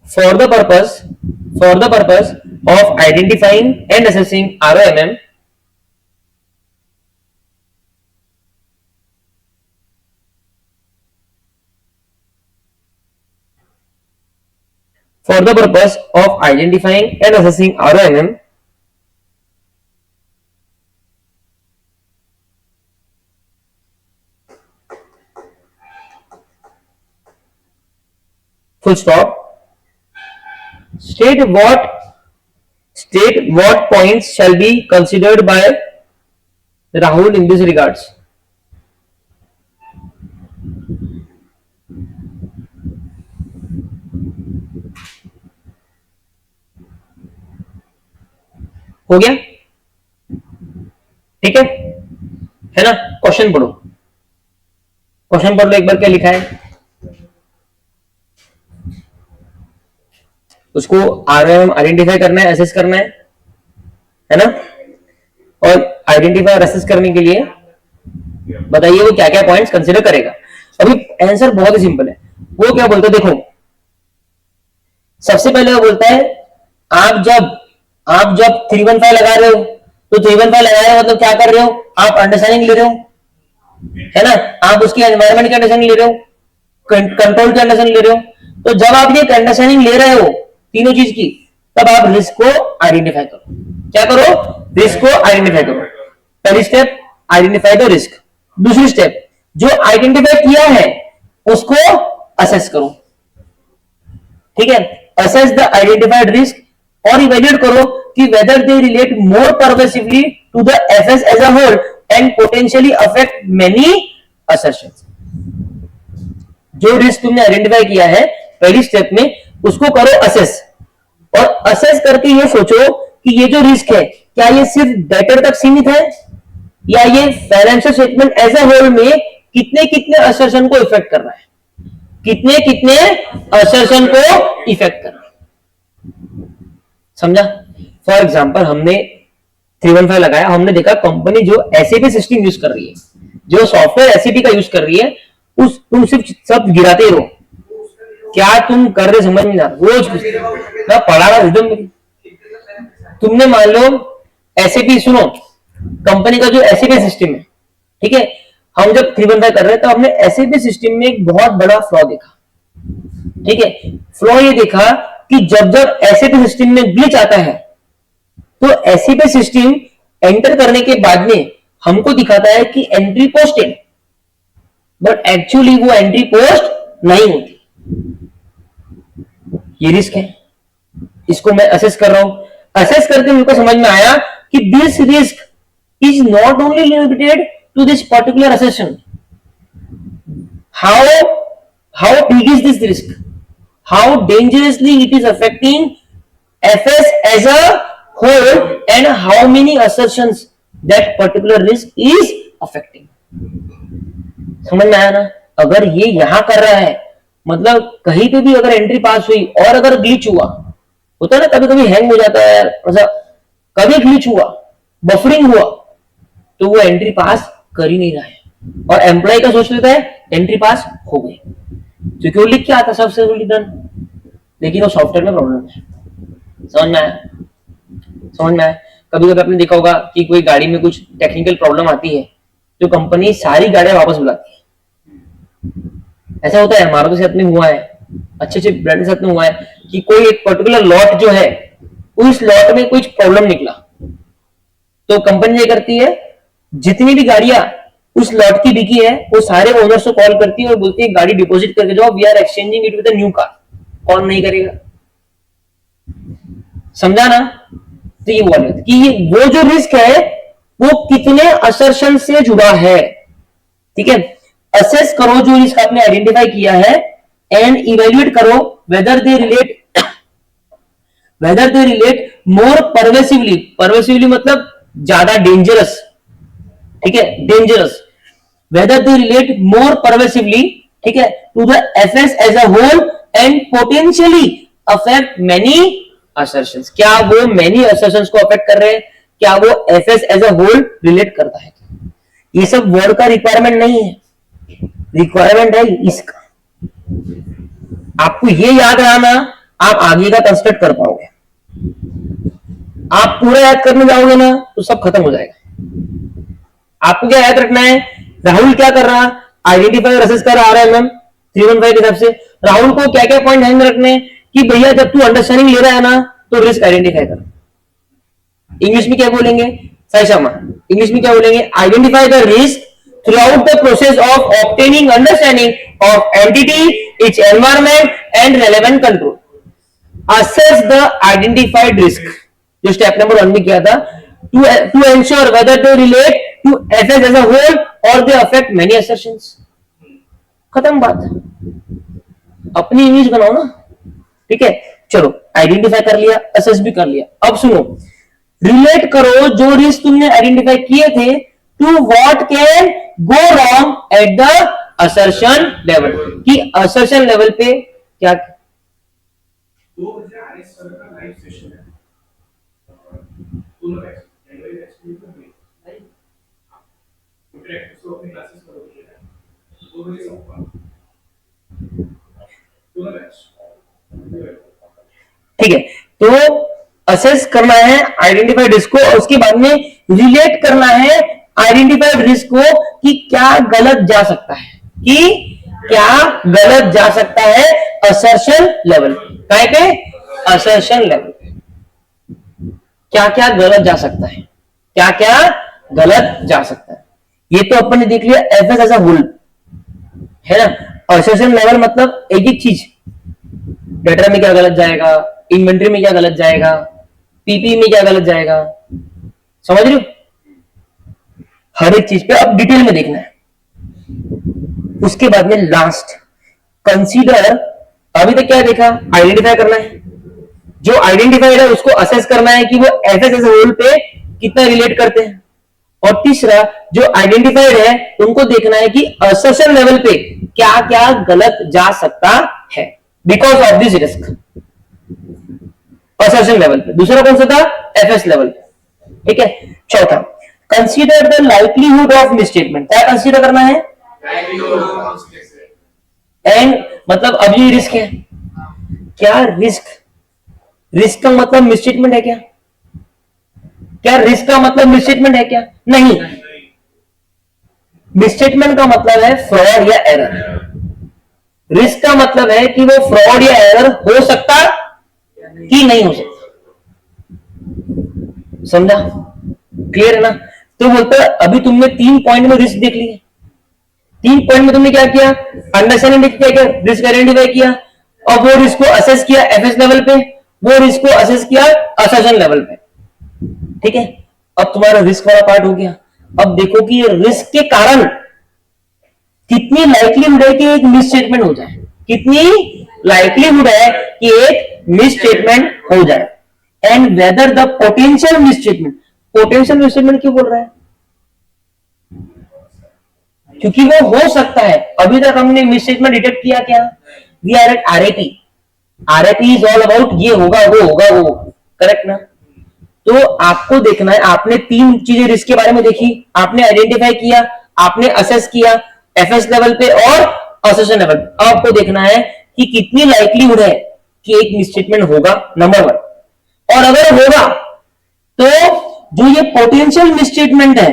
for the purpose of identifying and assessing ROMM for the purpose of identifying and assessing ROMM full stop. State what points shall be considered by Rahul in this regards. हो गया, ठीक है ना? Question पढ़ो, question पढ़ लो एक बार, क्या लिखा है उसको आरएम आइडेंटिफाई करना है, असेस करना है ना? और आइडेंटिफाई और असेस करने के लिए बताइए वो क्या क्या पॉइंट्स कंसीडर करेगा। अभी आंसर बहुत ही सिंपल है। वो क्या बोलता है, देखो सबसे पहले वो बोलता है आप जब 315 लगा रहे हो तो 315 लगा रहे हो मतलब क्या कर रहे हो, आप अंडरस्टैंडिंग ले रहे हो, है ना? आप उसकी एनवायरमेंट की अंडरस्टैंडिंग ले रहे हो, कंट्रोल की अंडरस्टैंडिंग ले रहे हो। तो जब आप ये अंडरस्टैंडिंग ले रहे हो तीनों चीज की, तब आप रिस्क को आइडेंटिफाई करो। क्या करो? रिस्क को आइडेंटिफाई करो। पहली स्टेप आइडेंटिफाई द रिस्क। दूसरी स्टेप जो आइडेंटिफाई किया है उसको असेस करो, ठीक है? असेस द आइडेंटिफाइड रिस्क और इवेल्युएट करो कि whether they relate more pervasively to the FS as a whole and potentially affect many assertions. जो रिस्क तुमने आइडेंटिफाई किया है पहली स्टेप में उसको करो असेस, और असेस करके ये सोचो कि ये जो रिस्क है क्या ये सिर्फ डेटर तक सीमित है या ये financial statement as a whole में कितने कितने असर्शन को इफेक्ट कर रहा है, कितने कितने असर्शन को इफेक्ट कर रहा है। समझा? फॉर एग्जांपल हमने 315 लगाया, हमने देखा कंपनी जो एसएपी सिस्टम यूज कर रही है, जो सॉफ्टवेयर एसएपी का यूज कर रही है, उस तुम सिर्फ सब गिराते ही रहो, क्या तुम कर रहे समझ में ना, रोज मैं पढ़ा रहा एकदम। तुमने मान लो एसएपी, सुनो कंपनी का जो एसएपी सिस्टम है, ठीक है, हम जब 315 कर रहे हैं तो हमने एसएपी सिस्टम में एक बहुत बड़ा फ्लॉ देखा, ठीक है? फ्लॉ ये देखा कि जब जब एसएपी सिस्टम में ग्लिच आता है तो एसएपी सिस्टम एंटर करने के बाद में हमको दिखाता है कि एंट्री पोस्टेड, बट एक्चुअली वो एंट्री पोस्ट नहीं होती। ये रिस्क है, इसको मैं असेस कर रहा हूं। असेस करके मुझको समझ में आया कि this risk is not only limited to this particular assertion. How big is this risk, how dangerously it is affecting FS as a whole and how many assertions that particular risk is affecting। समझ में आया ना? अगर ये यहां कर रहा है मतलब कहीं पे भी अगर एंट्री पास हुई और अगर ग्लिच हुआ, होता है ना कभी कभी हैंग हो जाता है, मतलब कभी ग्लिच हुआ, बफरिंग हुआ, तो वो एंट्री पास कर ही नहीं रहा है और एम्प्लॉय का सोच लेता है एंट्री पास हो गई क्योंकि वो लिख के आता सक्सेसफुली डन, लेकिन वो सॉफ्टवेयर में प्रॉब्लम है। समझ में आया? समझ में आया? कभी कभी आपने देखा होगा कि कोई गाड़ी में कुछ टेक्निकल प्रॉब्लम आती है जो कंपनी सारी गाड़ियां वापस बुलाती है। ऐसा होता है, हमारे साथ में हुआ है, अच्छे अच्छे ब्रांड के साथ में हुआ है कि कोई एक पर्टिकुलर लॉट जो है उस लॉट में कुछ प्रॉब्लम निकला, तो कंपनी ये करती है जितनी भी गाड़ियां उस लॉट की बिकी है वो सारे ओनर्स को कॉल करती है और बोलती है गाड़ी डिपॉजिट करके जाओ, we are exchanging it with a new car. कौन नहीं करेगा? समझा ना? तो ये बोल रहे थे कि वो जो रिस्क है वो कितने असर्शन से जुड़ा है, ठीक है। असेस करो जो रिस्क आपने आइडेंटिफाई किया है एंड इवेल्युएट करो whether they relate more pervasively मतलब ज्यादा डेंजरस, ठीक है, dangerous, whether they relate more pervasively, ठीक है, to the FS as a whole and potentially affect many assertions. क्या वो मेनी असर्शंस को अफेक्ट कर रहे हैं? क्या वो FS as a whole relate करता है? ये सब वर्ड का रिक्वायरमेंट नहीं है, रिक्वायरमेंट है इसका। आपको ये याद रहना, आप आगे का कंस्ट्रक्ट कर पाओगे। आप पूरा याद करने जाओगे ना तो सब खत्म हो जाएगा। आपको क्या याद रखना है? राहुल क्या कर रहा, आइडेंटिफाई और असेस कर रहा RMM 315 के हिसाब से। राहुल को क्या क्या पॉइंट ध्यान में रखने हैं कि भैया जब तू अंडरस्टैंडिंग ले रहा है ना तो रिस्क आइडेंटिफाई कर। इंग्लिश में क्या बोलेंगे साई शर्मा? इंग्लिश में क्या बोलेंगे? Identify the risk throughout the process of obtaining understanding of entity, its environment and relevant control. Assess the identified risk. जो स्टेप नंबर 1 में किया था, to ensure whether they relate to FS as a whole or they affect many assertions. खत्म बात। अपनी English बनाओ ना, ठीक है। चलो आइडेंटिफाई कर लिया, असेस भी कर लिया। अब सुनो, रिलेट करो जो रिस्क तुमने आइडेंटिफाई किए थे to what can go wrong at the assertion level, कि असर्शन लेवल पे क्या। तो मुझे आरएस सर का लाइव सेशन है, दोनों बैच जनवरी बैच में नहीं इंटरेक्ट तो अपनी क्लासेस करोगे ना, 2 बजे सबका दोनों बैच, ठीक है। तो असेस करना है आइडेंटिफाइड रिस्क को और उसके बाद में रिलेट करना है आइडेंटिफाइड रिस्क को कि क्या गलत जा सकता है, कि क्या गलत जा सकता है असर्शन लेवल पे, असर्शन लेवल पे क्या क्या गलत जा सकता है, क्या क्या गलत जा सकता है। ये तो अपन ने देख लिया एफएस एज अ होल, है ना। असर्शन लेवल मतलब एक एक चीज, डेटा में क्या गलत जाएगा, इन्वेंट्री में क्या गलत जाएगा, पीपी में क्या गलत जाएगा, समझ रहे हो? हर एक चीज पे अब डिटेल में देखना है। उसके बाद में लास्ट कंसीडर, अभी तक क्या देखा? आइडेंटिफाई करना है, जो आइडेंटिफाइड है उसको असेस करना है कि वो एफएस एज अ होल पे कितना रिलेट करते हैं। और तीसरा जो आइडेंटिफाइड है उनको देखना है कि असर्शन लेवल पे क्या क्या गलत जा सकता है because of this risk, assertion level पे। दूसरा कौन सा था? एफएस लेवल पे, ठीक है। चौथा consider the livelihood of misstatement. क्या कंसीडर करना है? एंड मतलब अब ये रिस्क है क्या? रिस्क का मतलब मिसस्टेटमेंट है क्या? क्या रिस्क का मतलब मिसस्टेटमेंट है क्या? नहीं, मिसस्टेटमेंट का मतलब है फ्रॉड या एरर। रिस्क का मतलब है कि वो फ्रॉड या एरर हो सकता कि नहीं हो सकता। समझा? क्लियर है ना? तो बोलता है अभी तुमने 3 पॉइंट में रिस्क देख लिए, 3 पॉइंट में तुमने क्या किया? अंडरस्टैंडिंग किया, रिस्क आइडेंटिफाई किया और वो रिस्क को असेस किया एफएस लेवल पे, वो रिस्क को असेस किया असर्शन लेवल पे, ठीक है। अब तुम्हारा रिस्क वाला पार्ट हो गया। अब देखो कि ये रिस्क के कारण कितनी लाइकलीहुड है कि एक मिसस्टेटमेंट हो जाए, कितनी लाइकलीहुड है कि एक मिसस्टेटमेंट हो जाए, and whether the potential misstatement. Potential misstatement क्यों बोल रहा है? क्योंकि वो हो सकता है। अभी तक हमने मिसस्टेटमेंट डिटेक्ट किया क्या? We are at RAP. RAP is all about ये होगा वो होगा वो, करेक्ट ना? तो आपको देखना है, आपने 3 चीजें रिस्क के बारे में देखी, आपने आइडेंटिफाई किया, आपने असेस किया एफएस लेवल पे और असर्शन लेवल पे। आपको देखना है कि कितनी लाइकलीहुड है कि एक मिसस्टेटमेंट होगा, नंबर 1। और अगर होगा तो जो ये पोटेंशियल मिसस्टेटमेंट है,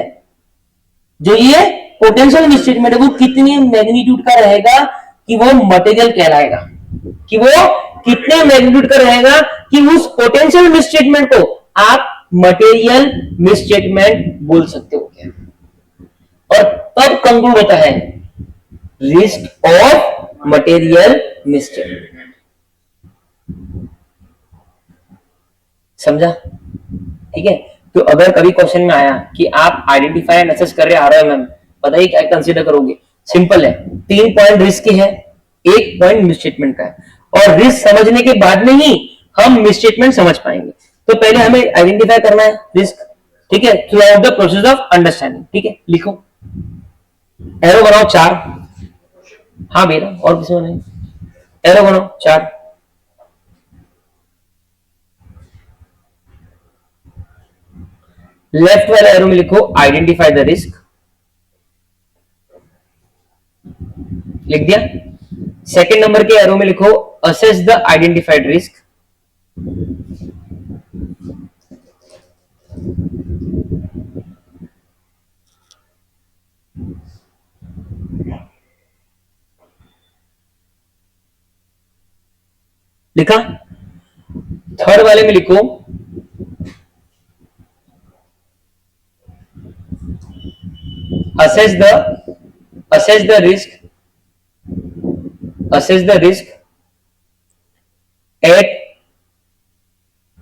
जो ये पोटेंशियल मिसस्टेटमेंट है वो कितनी मैग्नीट्यूड का रहेगा कि वो मटेरियल कहलाएगा, कि वो कितने मैग्नीट्यूड का रहेगा कि उस पोटेंशियल मिसस्टेटमेंट को आप मटेरियल मिसस्टेटमेंट बोल सकते हो क्या? और तब कंक्लूड होता है रिस्क ऑफ मटेरियल मिसस्टेटमेंट। समझा? ठीक है, तो अगर कभी क्वेश्चन में आया कि आप आइडेंटिफाई एंड असेस कर रहे ROMM, बताइए क्या कंसीडर करोगे? सिंपल है, 3 पॉइंट रिस्क के है, 1 पॉइंट मिसस्टेटमेंट का है, और रिस्क समझने के बाद में ही हम मिसस्टेटमेंट समझ पाएंगे। तो पहले हमें आइडेंटिफाई करना है रिस्क, ठीक है, through out the process of understanding. ठीक है, लिखो, एरो बनाओ 4। हाँ मेरा और किसी में नहीं, एरो बनाओ 4। लेफ्ट वाले एरो में लिखो आइडेंटिफाई द रिस्क, लिख दिया। सेकंड नंबर के एरो में लिखो असेस द आइडेंटिफाइड रिस्क, लिखा। थर्ड वाले में लिखो assess the risk at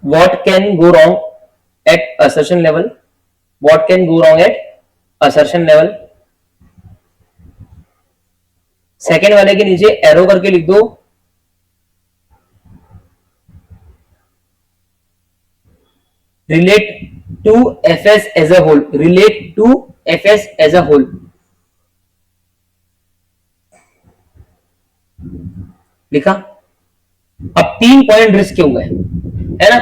what can go wrong at assertion level, what can go wrong at assertion level। Second वाले के नीचे एरो करके लिख दो relate to FS as a whole, relate to FS as a whole, लिखा। अब 3 point risk के हुए है ना,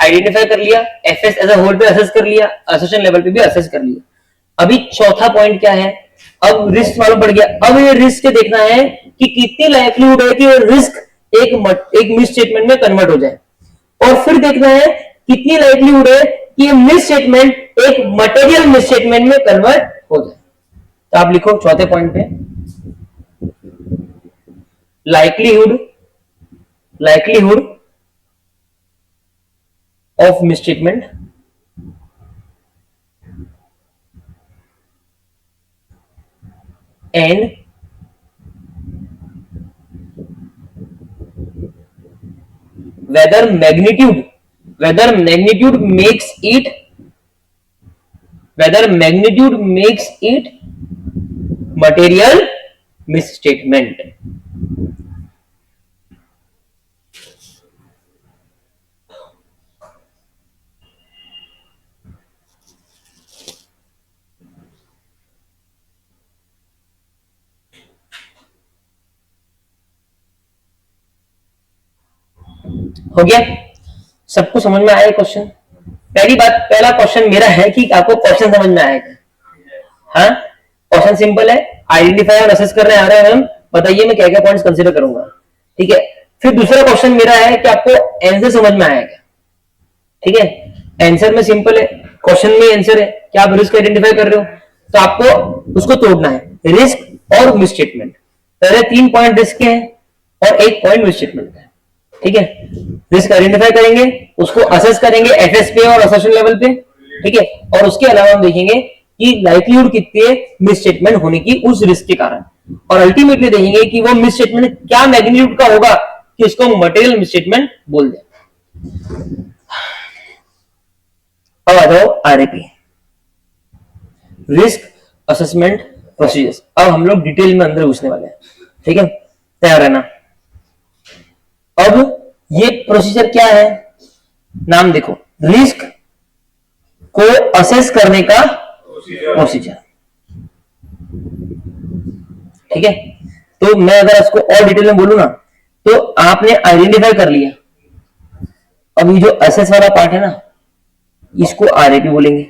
आइडेंटिफाई कर लिया, एफएस एज अ होल पे असेस कर लिया, असर्शन लेवल पे भी असेस कर लिया। अभी चौथा पॉइंट क्या है, अब रिस्क मालूम पड़ गया। अब ये रिस्क देखना है कि कितनी लाइक्लीहुड है कि रिस्क एक मिस स्टेटमेंट में कन्वर्ट हो जाए, और फिर देखना है कितनी लाइक्लीहुड है कि ये मिस स्टेटमेंट एक मटेरियल मिस स्टेटमेंट में कन्वर्ट हो जाए। तो आप लिखो चौथे पॉइंट पे likelihood of misstatement and whether magnitude makes it material misstatement। हो गया? सबको समझ में आया क्वेश्चन? पहला क्वेश्चन मेरा है कि आपको क्वेश्चन समझ में आएगा? हाँ, क्वेश्चन सिंपल है, आइडेंटिफाई और असेस कर रहे हैं हम, बताइए मैं क्या क्या पॉइंट्स कंसीडर करूंगा। ठीक है, फिर दूसरा क्वेश्चन मेरा है कि आपको आंसर समझ में आएगा। ठीक है, आंसर में सिंपल है, क्वेश्चन में आंसर है कि आप रिस्क आइडेंटिफाई कर रहे हो, तो आपको उसको तोड़ना है, रिस्क और मिसस्टेटमेंट। पहले 3 पॉइंट रिस्क के हैं और 1 पॉइंट मिसस्टेटमेंट का है। ठीक है, रिस्क आइडेंटिफाई करेंगे, उसको असेस करेंगे एफएस पे और असर्शन लेवल पे। ठीक है, और उसके अलावा हम देखेंगे कि लाइक्लीहुड कितनी है मिसस्टेटमेंट होने की उस रिस्क के कारण, और अल्टीमेटली देखेंगे कि वो मिसस्टेटमेंट क्या मैग्नीट्यूड का होगा कि इसको मटेरियल मिसस्टेटमेंट बोल दें। अब आ जाओ आरएपी, रिस्क असेसमेंट प्रोसीजर्स। अब हम लोग डिटेल में अंदर घुसने वाले हैं। ठीक है, तैयार रहना। अब ये प्रोसीजर क्या है, नाम देखो, रिस्क को असेस करने का प्रोसीजर। ठीक है, तो मैं अगर इसको और डिटेल में बोलूं ना, तो आपने आइडेंटिफाई कर लिया, अब ये जो असेस वाला पार्ट है ना, इसको आरएपी बोलेंगे,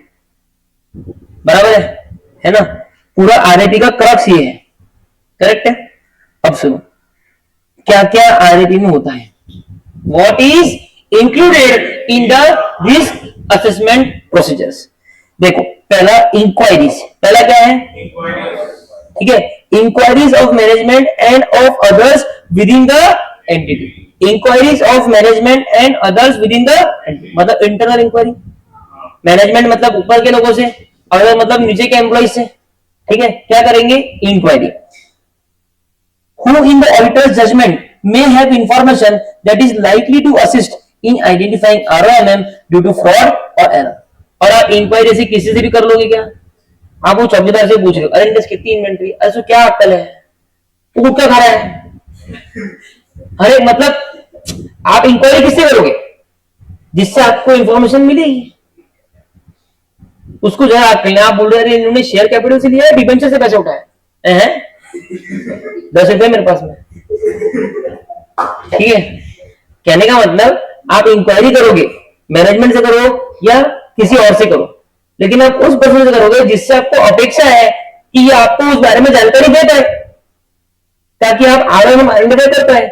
बराबर है ना? पूरा आरएपी का क्रक्स ये है, करेक्ट है? अब सुनो क्या क्या आरएपी में होता है, what is included in the risk assessment procedures. देखो, पहला इंक्वायरीज, पहला क्या है? ठीक है, inquiries of management and of others within the entity. Inquiries of management and others within the entity, मतलब इंटरनल इंक्वायरी, मैनेजमेंट मतलब ऊपर के लोगों से, अदर मतलब नीचे के एम्प्लॉय से। ठीक है, क्या करेंगे? Inquiry. Who in the auditor's judgment may have information that is likely to assist in identifying ROMM due to fraud और एरर। और आप इंक्वायरी से किसी से भी कर लोगे क्या? आप वो चौकीदार से पूछ रहे हो, अरे इनके कितनी इन्वेंट्री, अरे तो क्या अक्ल है, तू गुटखा खा रहा है? अरे मतलब आप इंक्वायरी किससे करोगे? जिससे आपको इंफॉर्मेशन मिलेगी, उसको जरा अक्ल नहीं। आप बोल रहे हैं इन्होंने शेयर कैपिटल से लिया है, डिबेंचर से पैसे उठाए हैं, 10 रुपए मेरे पास में, ठीक है। कहने का मतलब आप इंक्वायरी करोगे, मैनेजमेंट से करो या किसी और से करो, लेकिन आप उस पर्सन से करोगे जिससे आपको अपेक्षा है कि ये आपको उस बारे में जानकारी दे पाए, ताकि आप ROMM आइडेंटिफाई कर पाए।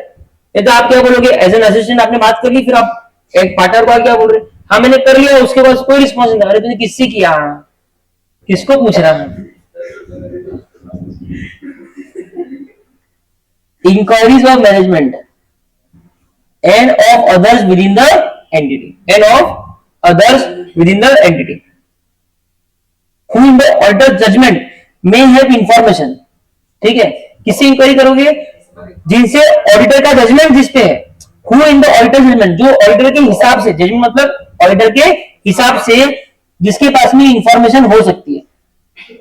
ये तो आप क्या बोलोगे, एज एन असिस्टेंट आपने बात कर ली, फिर आप एक पार्टनर को क्या बोल रहे, हाँ मैंने कर लिया, उसके बाद कोई रिस्पॉन्स नहीं। अरे तूने किससे किया, किसको पूछ रहा है? Inquiries of management and of others within the entity and of others within the entity who in the auditor judgment may have information, ठीक है। किससे इंक्वायरी करोगे? जिनसे ऑडिटर का जजमेंट जिस पे है, who in the auditor judgment, जो ऑडिटर के हिसाब से, जजमेंट मतलब ऑडिटर के हिसाब से जिसके पास में इंफॉर्मेशन हो सकती है,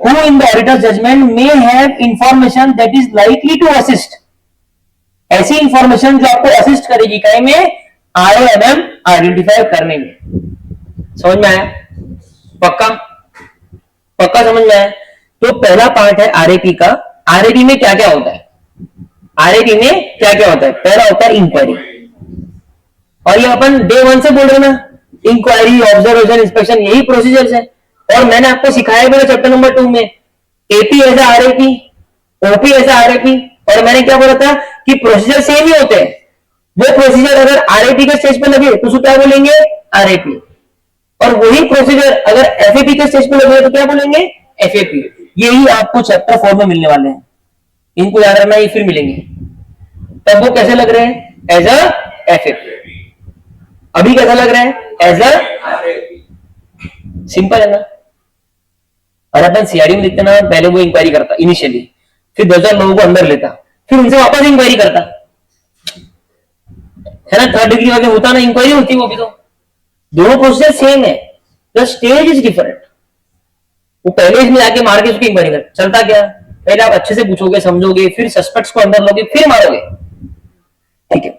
who in the auditor judgment may have information that is likely to assist, ऐसी इंफॉर्मेशन जो आपको असिस्ट करेगी कहीं में ROMM आइडेंटिफाई करने में। समझ में आया? पक्का पक्का समझ में आया? तो पहला पार्ट है RAP का। RAP में क्या क्या होता है? RAP में क्या क्या होता है? पहला होता है इंक्वायरी, और ये अपन डे 1 से बोल रहे ना, इंक्वायरी, ऑब्जर्वेशन, इंस्पेक्शन, यही प्रोसीजर्स है। और मैंने आपको सिखाया भी चैप्टर नंबर 2 में, AP as RAP, OP as RAP, और मैंने क्या बोला था कि प्रोसीजर सेम ही होते हैं। वो प्रोसीजर अगर RAP के स्टेज पे लगे तो उसको क्या बोलेंगे? RAP। और वही प्रोसीजर अगर FAP के स्टेज पे लगे तो क्या बोलेंगे? FAP। यही आपको चैप्टर 4 में मिलने वाले हैं, इनको याद रखना, ये फिर मिलेंगे। तब वो कैसे लग रहे हैं? As a FAP। अभी कैसा लग रहा है? एज अ, सिंपल है ना। और अपन CRD में देखते ना, पहले वो इंक्वायरी करता इनिशियली, फिर 2000 लोगों को अंदर लेता, फिर उनसे वापस इंक्वायरी करता, है ना। थर्ड डिग्री वाले होता ना, इंक्वायरी होती वो भी। तो दोनों प्रोसेस सेम है, द स्टेज इज डिफरेंट। वो पहले इसमें जाके मार के उसकी इंक्वायरी कर, चलता क्या? पहले आप अच्छे से पूछोगे, समझोगे, फिर सस्पेक्ट्स को अंदर लोगे, फिर मारोगे, ठीक है।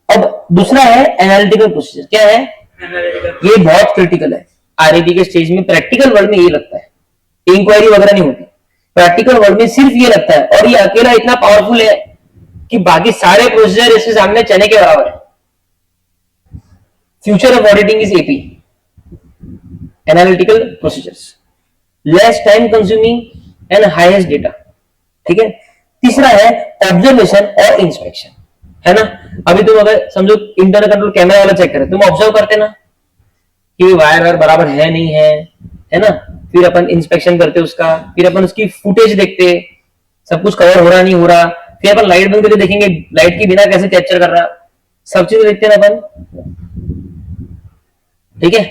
अब दूसरा है एनालिटिकल प्रोसीजर। क्या है ये? बहुत क्रिटिकल है। RAP के स्टेज में प्रैक्टिकल वर्ल्ड में ये लगता है, इंक्वायरी वगैरह नहीं होती। प्रैक्टिकल वर्ल्ड में सिर्फ ये लगता है, और ये अकेला इतना पावरफुल है कि बाकी सारे प्रोसीजर इसके सामने चने के बराबर है। Future of auditing is AP, analytical procedures, less time consuming and highest data, ठीक है। तीसरा है ऑब्जर्वेशन और इंस्पेक्शन, है ना। अभी तुम अगर समझो इंटरनल कंट्रोल कैमरा वाला चेक करे, तुम ऑब्जर्व करते ना कि वायर बराबर है नहीं है ना। फिर अपन इंस्पेक्शन करते उसका, फिर अपन उसकी फुटेज देखते, सब कुछ कवर हो रहा नहीं हो रहा, फिर अपन लाइट बंद करके देखेंगे लाइट की बिना कैसे कैप्चर कर रहा, सब चीजें देखते हैं ना अपन, ठीक है।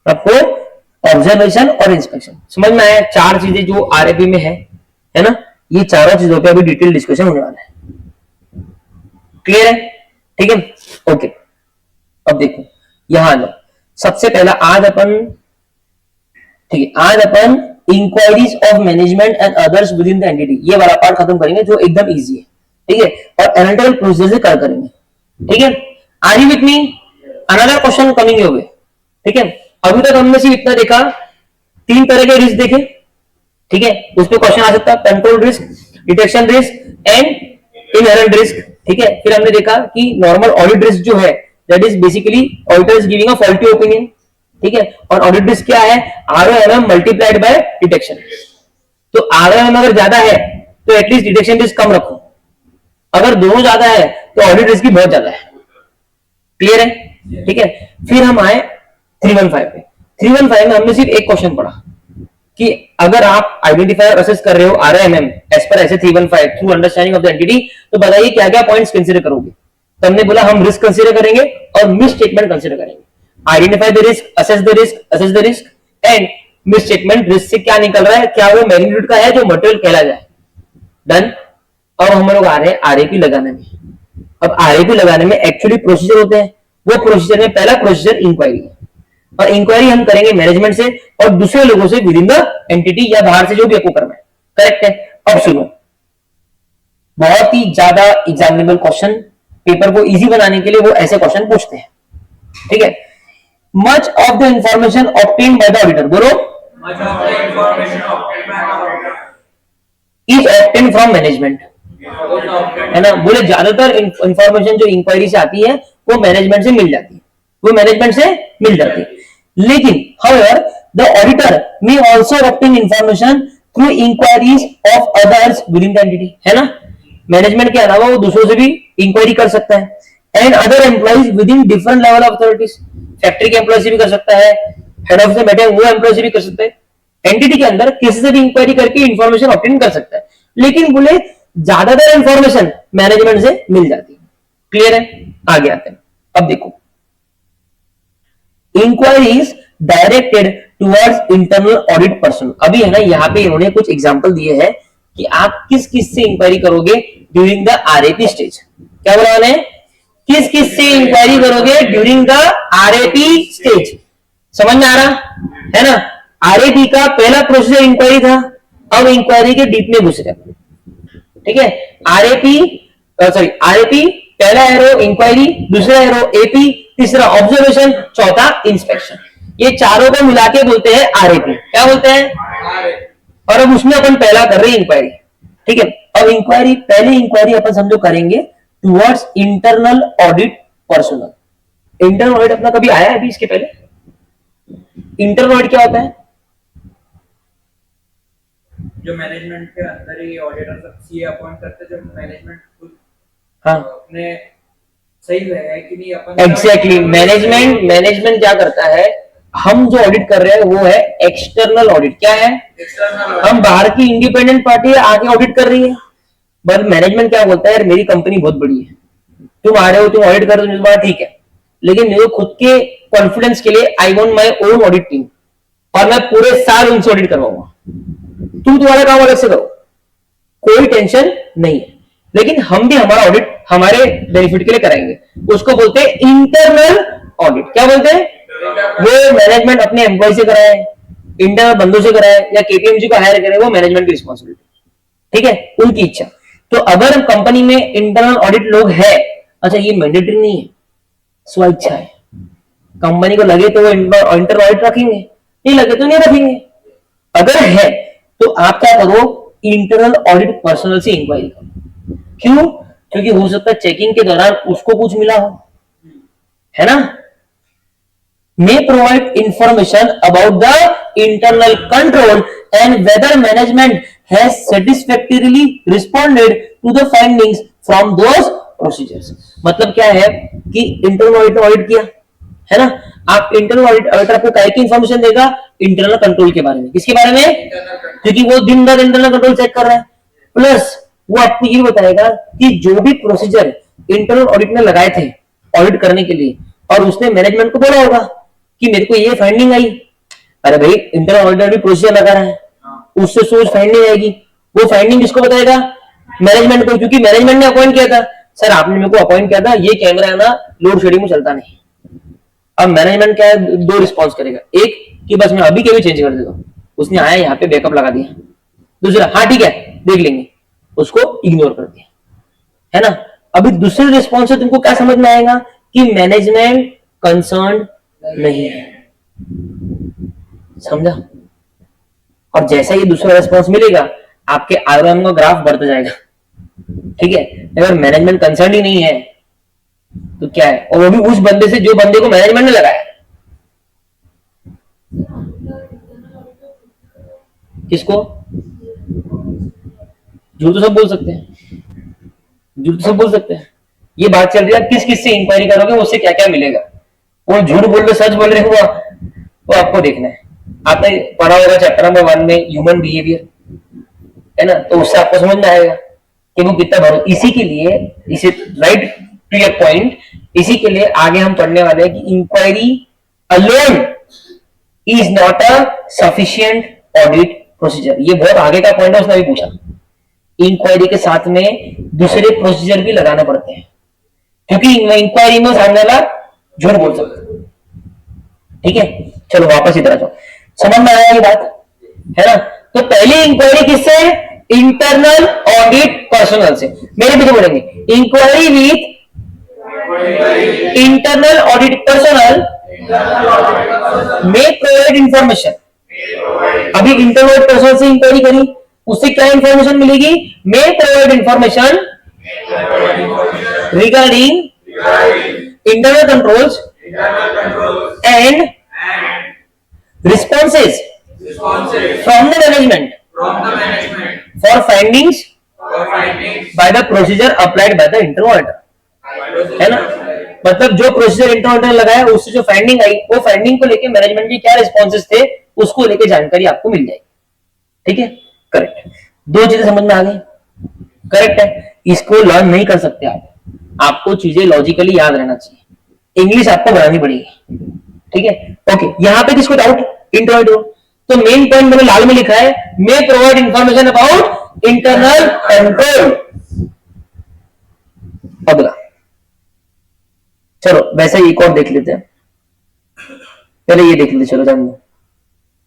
आपको ऑब्जर्वेशन और इंस्पेक्शन समझ में आया? 4 चीजें जो RAP में है ना। ये चारों चीजों पे अभी डिटेल डिस्कशन होने वाला है, क्लियर है? ठीक है, ओके। अब देखो यहां लो, सबसे पहला आज अपन, ठीक है, आज अपन inquiries of management and others within the entity, ये वाला पार्ट खत्म करेंगे जो एकदम इजी है, ठीक है। और एनालिटिकल प्रोसीजर से कर करेंगे, ठीक है। Are you with me? Another question coming your way, ठीक है। अभी तक हमने सिर्फ इतना देखा, 3 तरह के रिस्क देखे, ठीक है। उस पर क्वेश्चन आ सकता है, control risk, detection risk and inherent risk, ठीक है। फिर हमने देखा कि नॉर्मल ऑडिट रिस्क जो है that is basically auditor is giving a faulty opinion, ठीक है। और ऑडिट रिस्क क्या है? ROMM multiplied by detection. तो ROMM अगर ज्यादा है तो एटलीस्ट डिटेक्शन रिस्क कम रखो, अगर दोनों ज्यादा है तो ऑडिट रिस्क भी बहुत ज्यादा है, क्लियर है? ठीक है। फिर हम आए 315 पे। 315 में हमने सिर्फ एक क्वेश्चन पढ़ा कि अगर आप आइडेंटिफाई और असेस कर रहे हो ROMM as per SA 315 through understanding of the entity, तो बताइए क्या क्या पॉइंट्स कंसीडर करोगे? तो हमने बोला हम रिस्क कंसीडर करेंगे और मिस स्टेटमेंट कंसीडर करेंगे। Identify the risk, assess the risk and miss statement. Risk से क्या निकल रहा है, क्या वो मैग्नीट्यूड का है जो मटेरियल कहला जाए। डन। अब हम लोग आ रहे हैं RAP लगाने में। अब RAP लगाने में एक्चुअली प्रोसीजर होते हैं, वो प्रोसीजर में पहला प्रोसीजर इंक्वायरी है, और इंक्वायरी हम करेंगे मैनेजमेंट से और दूसरे लोगों से विद इन द एंटिटी या बाहर से जो भी आपको करना है। करेक्ट है। अब सुनो, बहुत ही ज्यादा एग्जामिनेबल क्वेश्चन, पेपर को इजी बनाने के लिए वो ऐसे क्वेश्चन पूछते हैं, ठीक है। Much of the information obtained by the auditor, बोलो, Much of the information obtained by the auditor is obtained from management, is obtained है ना। बोले ज्यादातर इंफॉर्मेशन जो इंक्वायरी से आती है वो मैनेजमेंट से मिल जाती है, वो मैनेजमेंट से मिल जाती है। लेकिन however the auditor may also obtain information through inquiries of others within the entity, है ना। मैनेजमेंट के अलावा वो दूसरों से भी इंक्वायरी कर सकता है, and other employees with in different level of authorities, factory के एम्प्लॉय से भी कर सकता है, हेड ऑफिस में बैठे वो एम्प्लॉय से भी कर सकते हैं, एंटिटी के अंदर किसी से भी इंक्वायरी करके इंफॉर्मेशन ऑब्टेन कर सकता है। लेकिन बोले ज्यादातर इंफॉर्मेशन मैनेजमेंट से मिल जाती है। क्लियर है। आगे आते हैं। अब देखो, inquiries directed towards internal audit person. अभी है ना, यहाँ पे इन्होंने कुछ एग्जांपल दिए हैं कि आप किस किस से इंक्वायरी करोगे ड्यूरिंग द आरएपी स्टेज। क्या बोला मैंने, किस किस से इंक्वायरी करोगे ड्यूरिंग द आरएपी स्टेज। समझ में आ रहा है ना। आरएपी का पहला प्रोसीजर इंक्वायरी था, अब इंक्वायरी के डीप में घुस गया, ठीक है। आरएपी आरएपी पहला एरो इंक्वायरी, दूसरा एरो एपी, तीसरा ऑब्जर्वेशन, चौथा इंस्पेक्शन। ये चारों को मिला के बोलते हैं आरएपी। क्या बोलते हैं, और अब उसमें अपन पहला कर रहे हैं इंक्वायरी, ठीक है। अब इंक्वायरी, पहले इंक्वायरी अपन समझो करेंगे towards internal audit personal. Internal audit अपना कभी आया है अभी इसके पहले? इंटरनल ऑडिट क्या होता है? जो मैनेजमेंट के अंदर ही ऑडिटर सब सीए अपॉइंट करते हैं, जब मैनेजमेंट खुद हाँ अपने सही है कि नहीं अपन एग्जैक्टली मैनेजमेंट क्या करता है, हम जो ऑडिट कर रहे हैं वो है एक्सटर्नल ऑडिट। क्या है, एक्सटर्नल हम बाहर की इंडिपेंडेंट पार्टी आके ऑडिट कर रही है, बट मैनेजमेंट क्या बोलता है, यार मेरी कंपनी बहुत बड़ी है, तुम आ रहे हो, तुम ऑडिट कर रहे हो, ठीक है, लेकिन मेरे को खुद के कॉन्फिडेंस के लिए I want my own audit team, और मैं पूरे साल उनसे ऑडिट करवाऊंगा, तुम तुम्हारा काम अलग से करो, कोई टेंशन नहीं है। लेकिन हम भी हमारा ऑडिट हमारे बेनिफिट के लिए कराएंगे, उसको बोलते हैं इंटरनल ऑडिट। क्या बोलते हैं, वो मैनेजमेंट अपने एम्प्लॉय से कराए, इंटरनल बंदों से कराए, या केपीएमजी को हायर करे, वो मैनेजमेंट की रिस्पॉन्सिबिलिटी, ठीक है, उनकी इच्छा। तो अगर कंपनी में इंटरनल ऑडिट लोग है, अच्छा ये मैंडेटरी नहीं है, स्वेच्छा है, कंपनी को लगे तो वो इंटरनल ऑडिट रखेंगे, नहीं लगे तो नहीं रखेंगे। अगर है तो आप क्या करो, इंटरनल ऑडिट पर्सनल से इंक्वायरी करो। क्यों, क्योंकि हो सकता है चेकिंग के दौरान उसको कुछ मिला हो, है ना। may provide information about the internal control and whether management has satisfactorily responded to the findings from those procedures। मतलब क्या है कि इंटरनल ऑडिट ऑडिट किया है ना, आप इंटरनल ऑडिटर आपको क्या की इंफॉर्मेशन देगा, इंटरनल कंट्रोल के बारे में। किसके बारे में, क्योंकि वो दिन रात इंटरनल कंट्रोल चेक कर रहा है, प्लस वो आपको ये बताएगा कि जो भी प्रोसीजर इंटरनल ऑडिट ने लगाए थे ऑडिट करने के लिए, और उसने मैनेजमेंट को बोला होगा कि मेरे को ये फाइंडिंग आई, अरे भाई इंटरनल ऑडिटर भी प्रोसीजर लगा रहा है, उससे सोच फाइंडिंग आएगी, वो फाइंडिंग किसको बताएगा, मैनेजमेंट को, क्योंकि मैनेजमेंट ने अपॉइंट किया था, सर आपने मेरे को अपॉइंट किया था, ये कैमरा है ना लोड शेडिंग में चलता नहीं। अब मैनेजमेंट क्या है, दो रिस्पॉन्स करेगा, एक कि बस मैं अभी के भी चेंज कर देता हूँ, उसने आया यहाँ पे बैकअप लगा दिया, दूसरा हाँ ठीक है देख लेंगे, उसको इग्नोर कर दिया, है ना। अभी दूसरे रिस्पॉन्स से तुमको क्या समझ में आएगा कि मैनेजमेंट कंसर्न नहीं है, समझा। और जैसा ही दूसरा रिस्पॉन्स मिलेगा आपके आरओएम का ग्राफ बढ़ता जाएगा, ठीक है। अगर मैनेजमेंट कंसर्न ही नहीं है तो क्या है, और वो भी उस बंदे से जो बंदे को मैनेजमेंट ने लगाया। किसको, झूठ तो सब बोल सकते हैं, झूठ तो सब बोल सकते हैं। ये बात चल रही है किस किस से इंक्वायरी करोगे, उससे क्या क्या मिलेगा, वो झूठ बोल रहे सच बोल रहे हुआ, वो आपको देखना है। आपने पढ़ा होगा चैप्टर नंबर 1 में ह्यूमन बिहेवियर, है ना, तो उससे आपको समझ में आएगा कि वो कितना भरोसा। इसी के लिए, इसे राइट टू योर पॉइंट, इसी के लिए आगे हम पढ़ने वाले हैं कि inquiry alone is not a sufficient audit procedure. ये बहुत आगे का पॉइंट है, उसने भी पूछा। इंक्वायरी के साथ में दूसरे प्रोसीजर भी लगाने पड़ते हैं, क्योंकि इंक्वायरी में सामने वाला झूठ बोल सकते हो। ठीक है, चलो वापस इधर आ जाओ, समझ में आया ये बात, है ना। तो पहली इंक्वायरी किससे? इंटरनल ऑडिट पर्सनल से। मेरे पीछे बोलेंगे, inquiry with internal audit personnel में प्रोवाइड इंफॉर्मेशन। अभी इंटरनल ऑडिट पर्सनल से इंक्वायरी करी, उससे क्या इंफॉर्मेशन मिलेगी? May provide information regarding internal controls and responses from the management for findings by the procedure applied by the internal auditor, है ना। मतलब जो प्रोसीजर इंटरनल ऑडिटर लगाया उससे जो फाइंडिंग आई, वो फाइंडिंग को लेके मैनेजमेंट के क्या रिस्पॉन्सेस थे उसको लेके जानकारी आपको मिल जाएगी। ठीक है, करेक्ट। दो चीजें समझ में आ गई, करेक्ट है। इसको लर्न नहीं कर सकते आप, आपको चीजें लॉजिकली याद रहना चाहिए, इंग्लिश आपको बनानी पड़ेगी। ठीक है, ओके। यहां पे किसको डाउट? इंटरनल। तो मेन पॉइंट मैंने लाल में लिखा है, मे provide information about internal control. अगला चलो वैसे एक और देख लेते हैं, पहले ये देख लेते, चलो जान लो,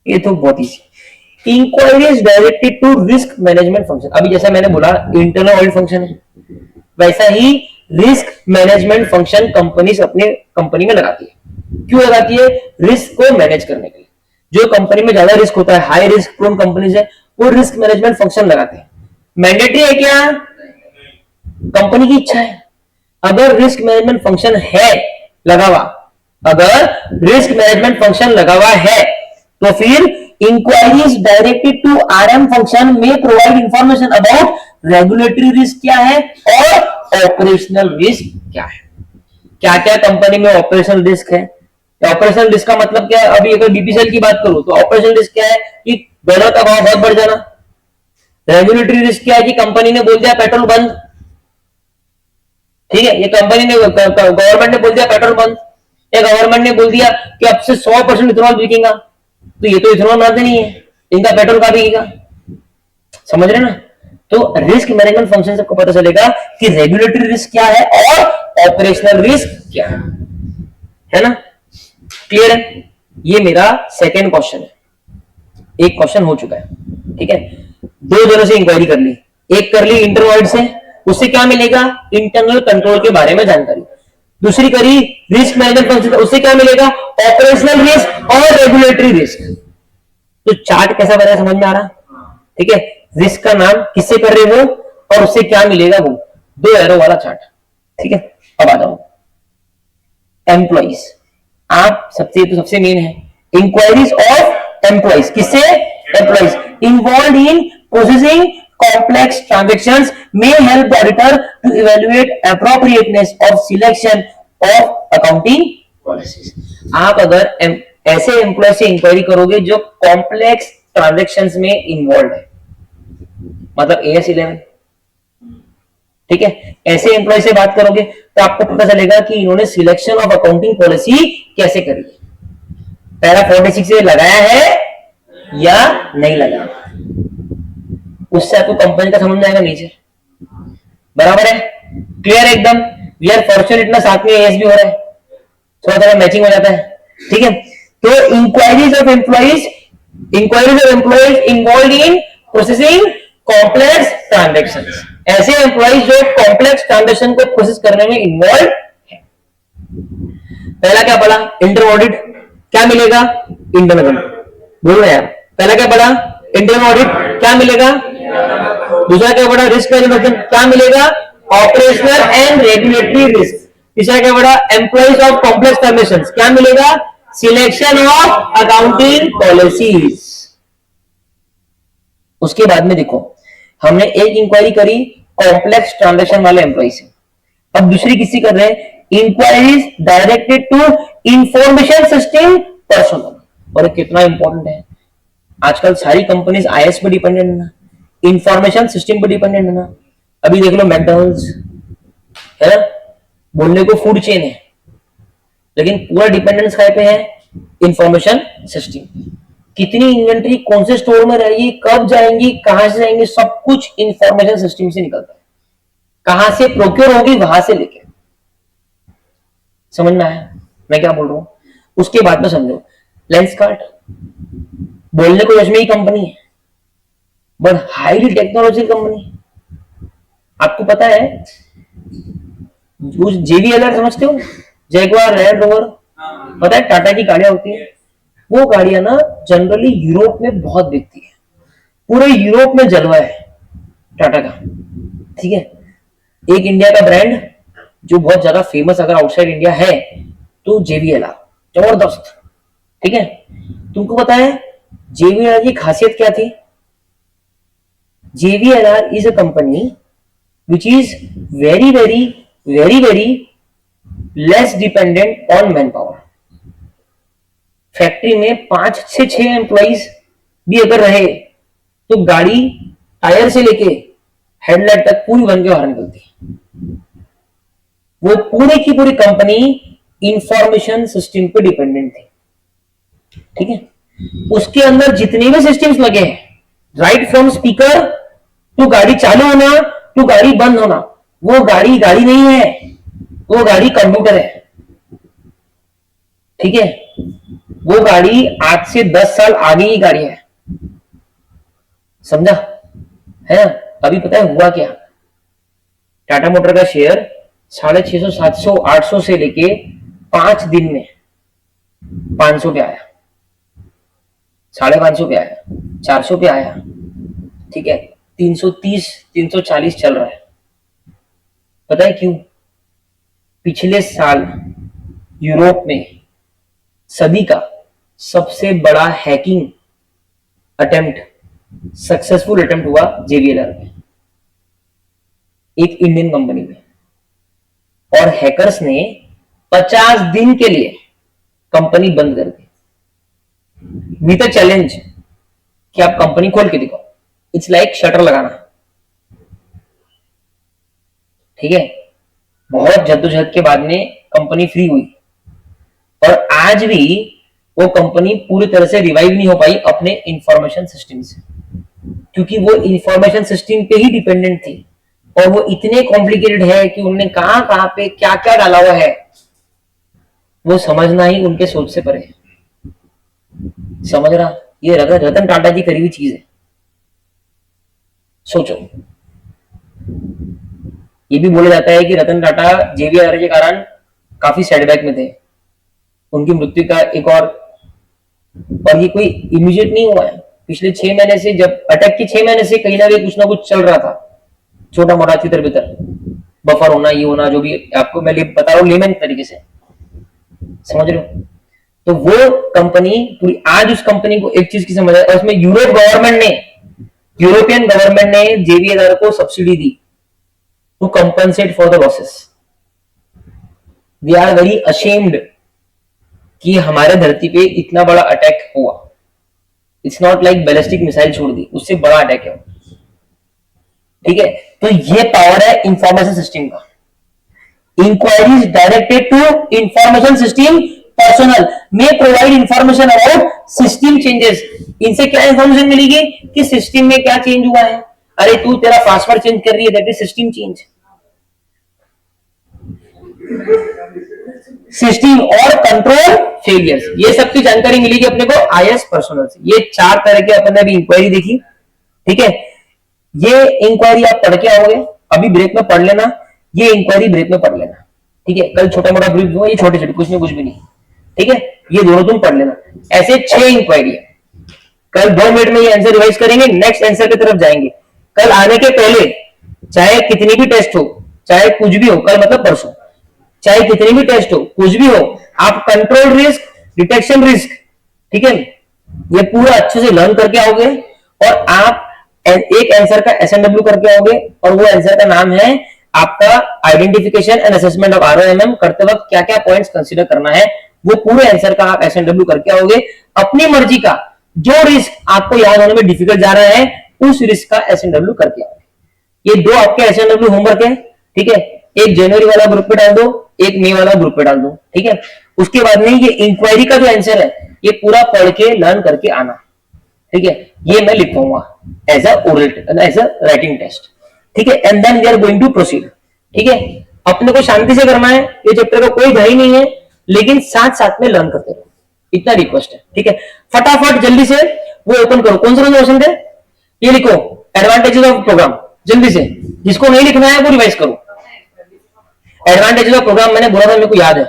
ये तो बहुत easy. Inquiry is directed to risk management function. अभी जैसा मैंने बोला इंटरनल ऑडिट फंक्शन है, वैसा ही रिस्क मैनेजमेंट फंक्शन कंपनीज अपने कंपनी में लगाती है। क्यों लगाती है? रिस्क को मैनेज करने के लिए। जो कंपनी में ज्यादा रिस्क होता है, हाई रिस्क प्रोन कंपनीज है, वो रिस्क मैनेजमेंट फंक्शन लगाते हैं। मैंडेटरी है क्या? कंपनी की इच्छा है। अगर रिस्क मैनेजमेंट फंक्शन है लगा हुआ, अगर रिस्क मैनेजमेंट फंक्शन लगा हुआ है तो फिर inquiries directed to RM function में provide information about regulatory risk क्या है और ऑपरेशनल रिस्क क्या है। क्या क्या कंपनी में ऑपरेशनल रिस्क है? ऑपरेशनल रिस्क का मतलब क्या है? अभी अगर बीपीसीएल की बात करूं तो ऑपरेशनल रिस्क क्या है कि डॉलर का भाव बहुत बढ़ जाना। रेगुलेटरी रिस्क क्या है कि कंपनी ने बोल दिया पेट्रोल बंद। ठीक है, ये कंपनी ने, गवर्नमेंट ने बोल दिया पेट्रोल बंद, या गवर्नमेंट ने बोल दिया कि अब से 100% इथेनॉल बिकेगा, तो ये तो इथेनॉल बनाते नहीं है, इनका पेट्रोल का बिकेगा। समझ रहे ना। तो रिस्क मैनेजमेंट फंक्शन से आपको पता चलेगा कि रेगुलेटरी रिस्क क्या है और ऑपरेशनल रिस्क क्या है ना। क्लियर है? ये मेरा सेकेंड क्वेश्चन है, एक क्वेश्चन हो चुका है। ठीक है, दो जनों से इंक्वायरी कर ली, एक कर ली इंटरनल ऑडिट से, उससे क्या मिलेगा? इंटरनल कंट्रोल के बारे में जानकारी। दूसरी करी रिस्क मैनेजमेंट फंक्शन, उससे क्या मिलेगा? ऑपरेशनल रिस्क और रेगुलेटरी रिस्क। तो चार्ट कैसा बना समझ में आ रहा? ठीक है, रिस्क का नाम किससे कर रहे हो और उससे क्या मिलेगा, वो दो एरो वाला चार्ट। ठीक है, अब आ जाओ एम्प्लॉइज। आप सबसे मेन है इंक्वायरीज ऑफ एम्प्लॉइज। किससे? Employees involved in processing complex transactions may help the auditor to evaluate appropriateness of selection of accounting policies। आप अगर ऐसे एम्प्लॉय से इंक्वायरी करोगे जो कॉम्प्लेक्स ट्रांजैक्शंस में इन्वॉल्व है, मतलब AS11, ठीक है, ऐसे एम्प्लॉय से बात करोगे तो आपको पता चलेगा कि इन्होंने सिलेक्शन ऑफ अकाउंटिंग पॉलिसी कैसे करी, पैरा 46 से लगाया है या नहीं लगाया, उससे आपको कंपनी का समझ में आएगा नेचर। बराबर है? क्लियर है एकदम? वी आर फॉर्चुनेट ना, साथ में एएस भी हो रहा है, थोड़ा थोड़ा मैचिंग हो जाता है। ठीक है, तो inquiries of employees involved in processing complex transactions, ऐसे एम्प्लॉइज जो कॉम्प्लेक्स ट्रांजैक्शन को प्रोसेस करने में इन्वॉल्व है। पहला क्या पढ़ा? Internal audit. क्या मिलेगा? इंटरनल। बोल रहे यार, पहला क्या पढ़ा? Internal audit. क्या मिलेगा? दूसरा क्या पढ़ा? Risk management. क्या मिलेगा? Operational and regulatory risk. तीसरा क्या पढ़ा? Employees of complex transactions. क्या मिलेगा? Selection of accounting policies. उसके बाद में देखो, हमने एक इंक्वायरी करी कॉम्प्लेक्स ट्रांजैक्शन वाले एम्प्लॉय से, अब दूसरी किसी कर रहे हैं inquiries directed to information system personnel. और कितना इंपॉर्टेंट है, आजकल सारी कंपनीज आईएस पे डिपेंडेंट है ना, इंफॉर्मेशन सिस्टम पे डिपेंडेंट है ना। अभी देख लो मैकडॉनल्ड्स है ना, बोलने को फूड चेन है, लेकिन पूरा डिपेंडेंस काय पे है? Information system. कितनी इन्वेंट्री कौन से स्टोर में रहेगी, कब जाएंगी, कहां से जाएंगी, सब कुछ इंफॉर्मेशन सिस्टम से निकलता है। कहां से प्रोक्योर होगी वहां से लेके, समझ में आया? मैं क्या बोल रहा हूं, उसके बाद में समझो। लेंसकार्ट बोलने को यश में ही कंपनी है, बट हाईली टेक्नोलॉजी कंपनी। आपको पता है JVLR समझते हो, जैगुआर लैंड रोवर, हाँ, पता है टाटा की गाड़ियां होती है, वो गाड़ियां ना जनरली यूरोप में बहुत बिकती है, पूरे यूरोप में जलवा है टाटा का। ठीक है, एक इंडिया का ब्रांड जो बहुत ज्यादा फेमस अगर आउटसाइड इंडिया है तो JVLR, जबरदस्त। ठीक है, तुमको पता है JVLR की खासियत क्या थी? JVLR is a company which is very very very very less dependent on manpower। Factory में 5 से 6 एम्प्लॉइज भी अगर रहे तो गाड़ी टायर से लेके हेडलाइट तक पूरी बन के बाहर निकलती है। वो पूरी की पूरी कंपनी इंफॉर्मेशन सिस्टम पे डिपेंडेंट थी। ठीक है, उसके अंदर जितने भी सिस्टम्स लगे हैं, राइट फ्रॉम स्पीकर टू गाड़ी चालू होना टू गाड़ी बंद होना, वो गाड़ी गाड़ी नहीं है, वो गाड़ी कंप्यूटर है। ठीक है, वो गाड़ी आज से 10 साल आगे की गाड़ी है, समझा है ना? अभी पता है हुआ क्या, टाटा मोटर का शेयर 650, 700, 800 से लेके 5 दिन में 500 पे आया, 550 पे आया, 400 पे आया। ठीक है, 330, 340 चल रहा है। पता है क्यों? पिछले साल यूरोप में सदी का सबसे बड़ा हैकिंग अटेम्प्ट, सक्सेसफुल अटेम्प्ट हुआ JVLR में, एक इंडियन कंपनी में। और हैकर्स ने 50 दिन के लिए कंपनी बंद कर दी विद अ चैलेंज कि आप कंपनी खोल के दिखाओ। इट्स लाइक शटर लगाना। ठीक है, बहुत जद्दोजहद के बाद में कंपनी फ्री हुई, और आज भी वो कंपनी पूरी तरह से रिवाइव नहीं हो पाई अपने इंफॉर्मेशन सिस्टम से, क्योंकि वो इंफॉर्मेशन सिस्टम पे ही डिपेंडेंट थी, और वो इतने कॉम्प्लिकेटेड है कि उन्होंने कहां कहां पे क्या क्या डाला हुआ है वो समझना ही उनके सोच से परे है। समझ रहा? ये रतन टाटा की करी हुई चीज है। सोचो, ये भी बोला जाता है कि रतन टाटा JVLR के कारण काफी सेटबैक में थे, उनकी मृत्यु का एक और ये कोई इमीडिएट नहीं हुआ है। पिछले 6 महीने से, जब अटैक के 6 महीने से कहीं ना कुछ चल रहा था, छोटा मोटा तितर बितर, बफर होना, ये होना, जो भी आपको मैं बता रहा हूँ लेमन तरीके से, समझ रहे हो? तो वो कंपनी पूरी, आज उस कंपनी को एक चीज की समझ है, और उसमें यूरोपियन गवर्नमेंट ने JVLR को सब्सिडी दी to compensate for the losses. We are very ashamed कि हमारे धरती पे इतना बड़ा अटैक हुआ। It's not like ballistic missile छोड़ दी, उससे बड़ा अटैक है। ठीक है, तो ये पावर है इंफॉर्मेशन सिस्टम का। Inquiries directed to information system personnel में provide information about system changes. इनसे क्या इंफॉर्मेशन मिलेगी कि सिस्टम में क्या चेंज हुआ है। अरे तू तेरा पासवर्ड चेंज कर रही है, that is system change. System और कंट्रोल फेलियर्स, ये सब की जानकारी मिलेगी अपने को IS पर्सनल से। ये 4 तरह के अपन ने अभी इंक्वायरी देखी। ठीक है, ये इंक्वायरी आप पढ़ के आओगे, अभी ब्रेक में पढ़ लेना, ये इंक्वायरी ब्रेक में पढ़ लेना। ठीक है, कल छोटा मोटा ब्रीफ दूंगा, ये छोटे छोटे कुछ भी नहीं। ठीक है, ये दोनों तुम पढ़ लेना। ऐसे 6 इंक्वायरी है। कल 2 मिनट में ये आंसर रिवाइज करेंगे, नेक्स्ट आंसर की तरफ जाएंगे। कल आने के पहले चाहे कितनी भी टेस्ट हो, चाहे कुछ भी हो, कल मतलब परसों, चाहे कितनी भी टेस्ट हो, कुछ भी हो, आप कंट्रोल रिस्क, डिटेक्शन रिस्क, ठीक है, ये पूरा अच्छे से लर्न करके आओगे, और आप एक आंसर का SNW करके आओगे, और वो आंसर का नाम है आपका identification and assessment of ROMM। करते वक्त क्या क्या पॉइंट्स कंसीडर करना है, वो पूरे आंसर का आप SNW करके आओगे। अपनी मर्जी का जो रिस्क आपको याद होने में डिफिकल्ट जा रहा है, उस रिस्क का SNW करके आओगे। ये 2 आपके SNW होमवर्क है। ठीक है, एक जनवरी वाला ग्रुप पे डाल दो, एक मई वाला ग्रुप पे डाल दो। ठीक है, उसके बाद में ये इंक्वायरी का जो आंसर है, ये पूरा पढ़ के लर्न करके आना। ठीक है, ये मैं लिखूंगा एज अ राइटिंग टेस्ट। ठीक है, and then we are going to proceed. ठीक है, अपने को शांति से करना है, ये चैप्टर का कोई भय नहीं है। लेकिन साथ साथ में लर्न करते रहो, इतना रिक्वेस्ट है, ठीक है। फटाफट जल्दी से वो ओपन करो। कौन सा क्वेश्चन थे, ये लिखो, एडवांटेजेस ऑफ प्रोग्राम, जल्दी से, जिसको नहीं लिखना है वो रिवाइज करो। एडवांटेजेस ऑफ प्रोग्राम मैंने बोला था, मेरे को याद है,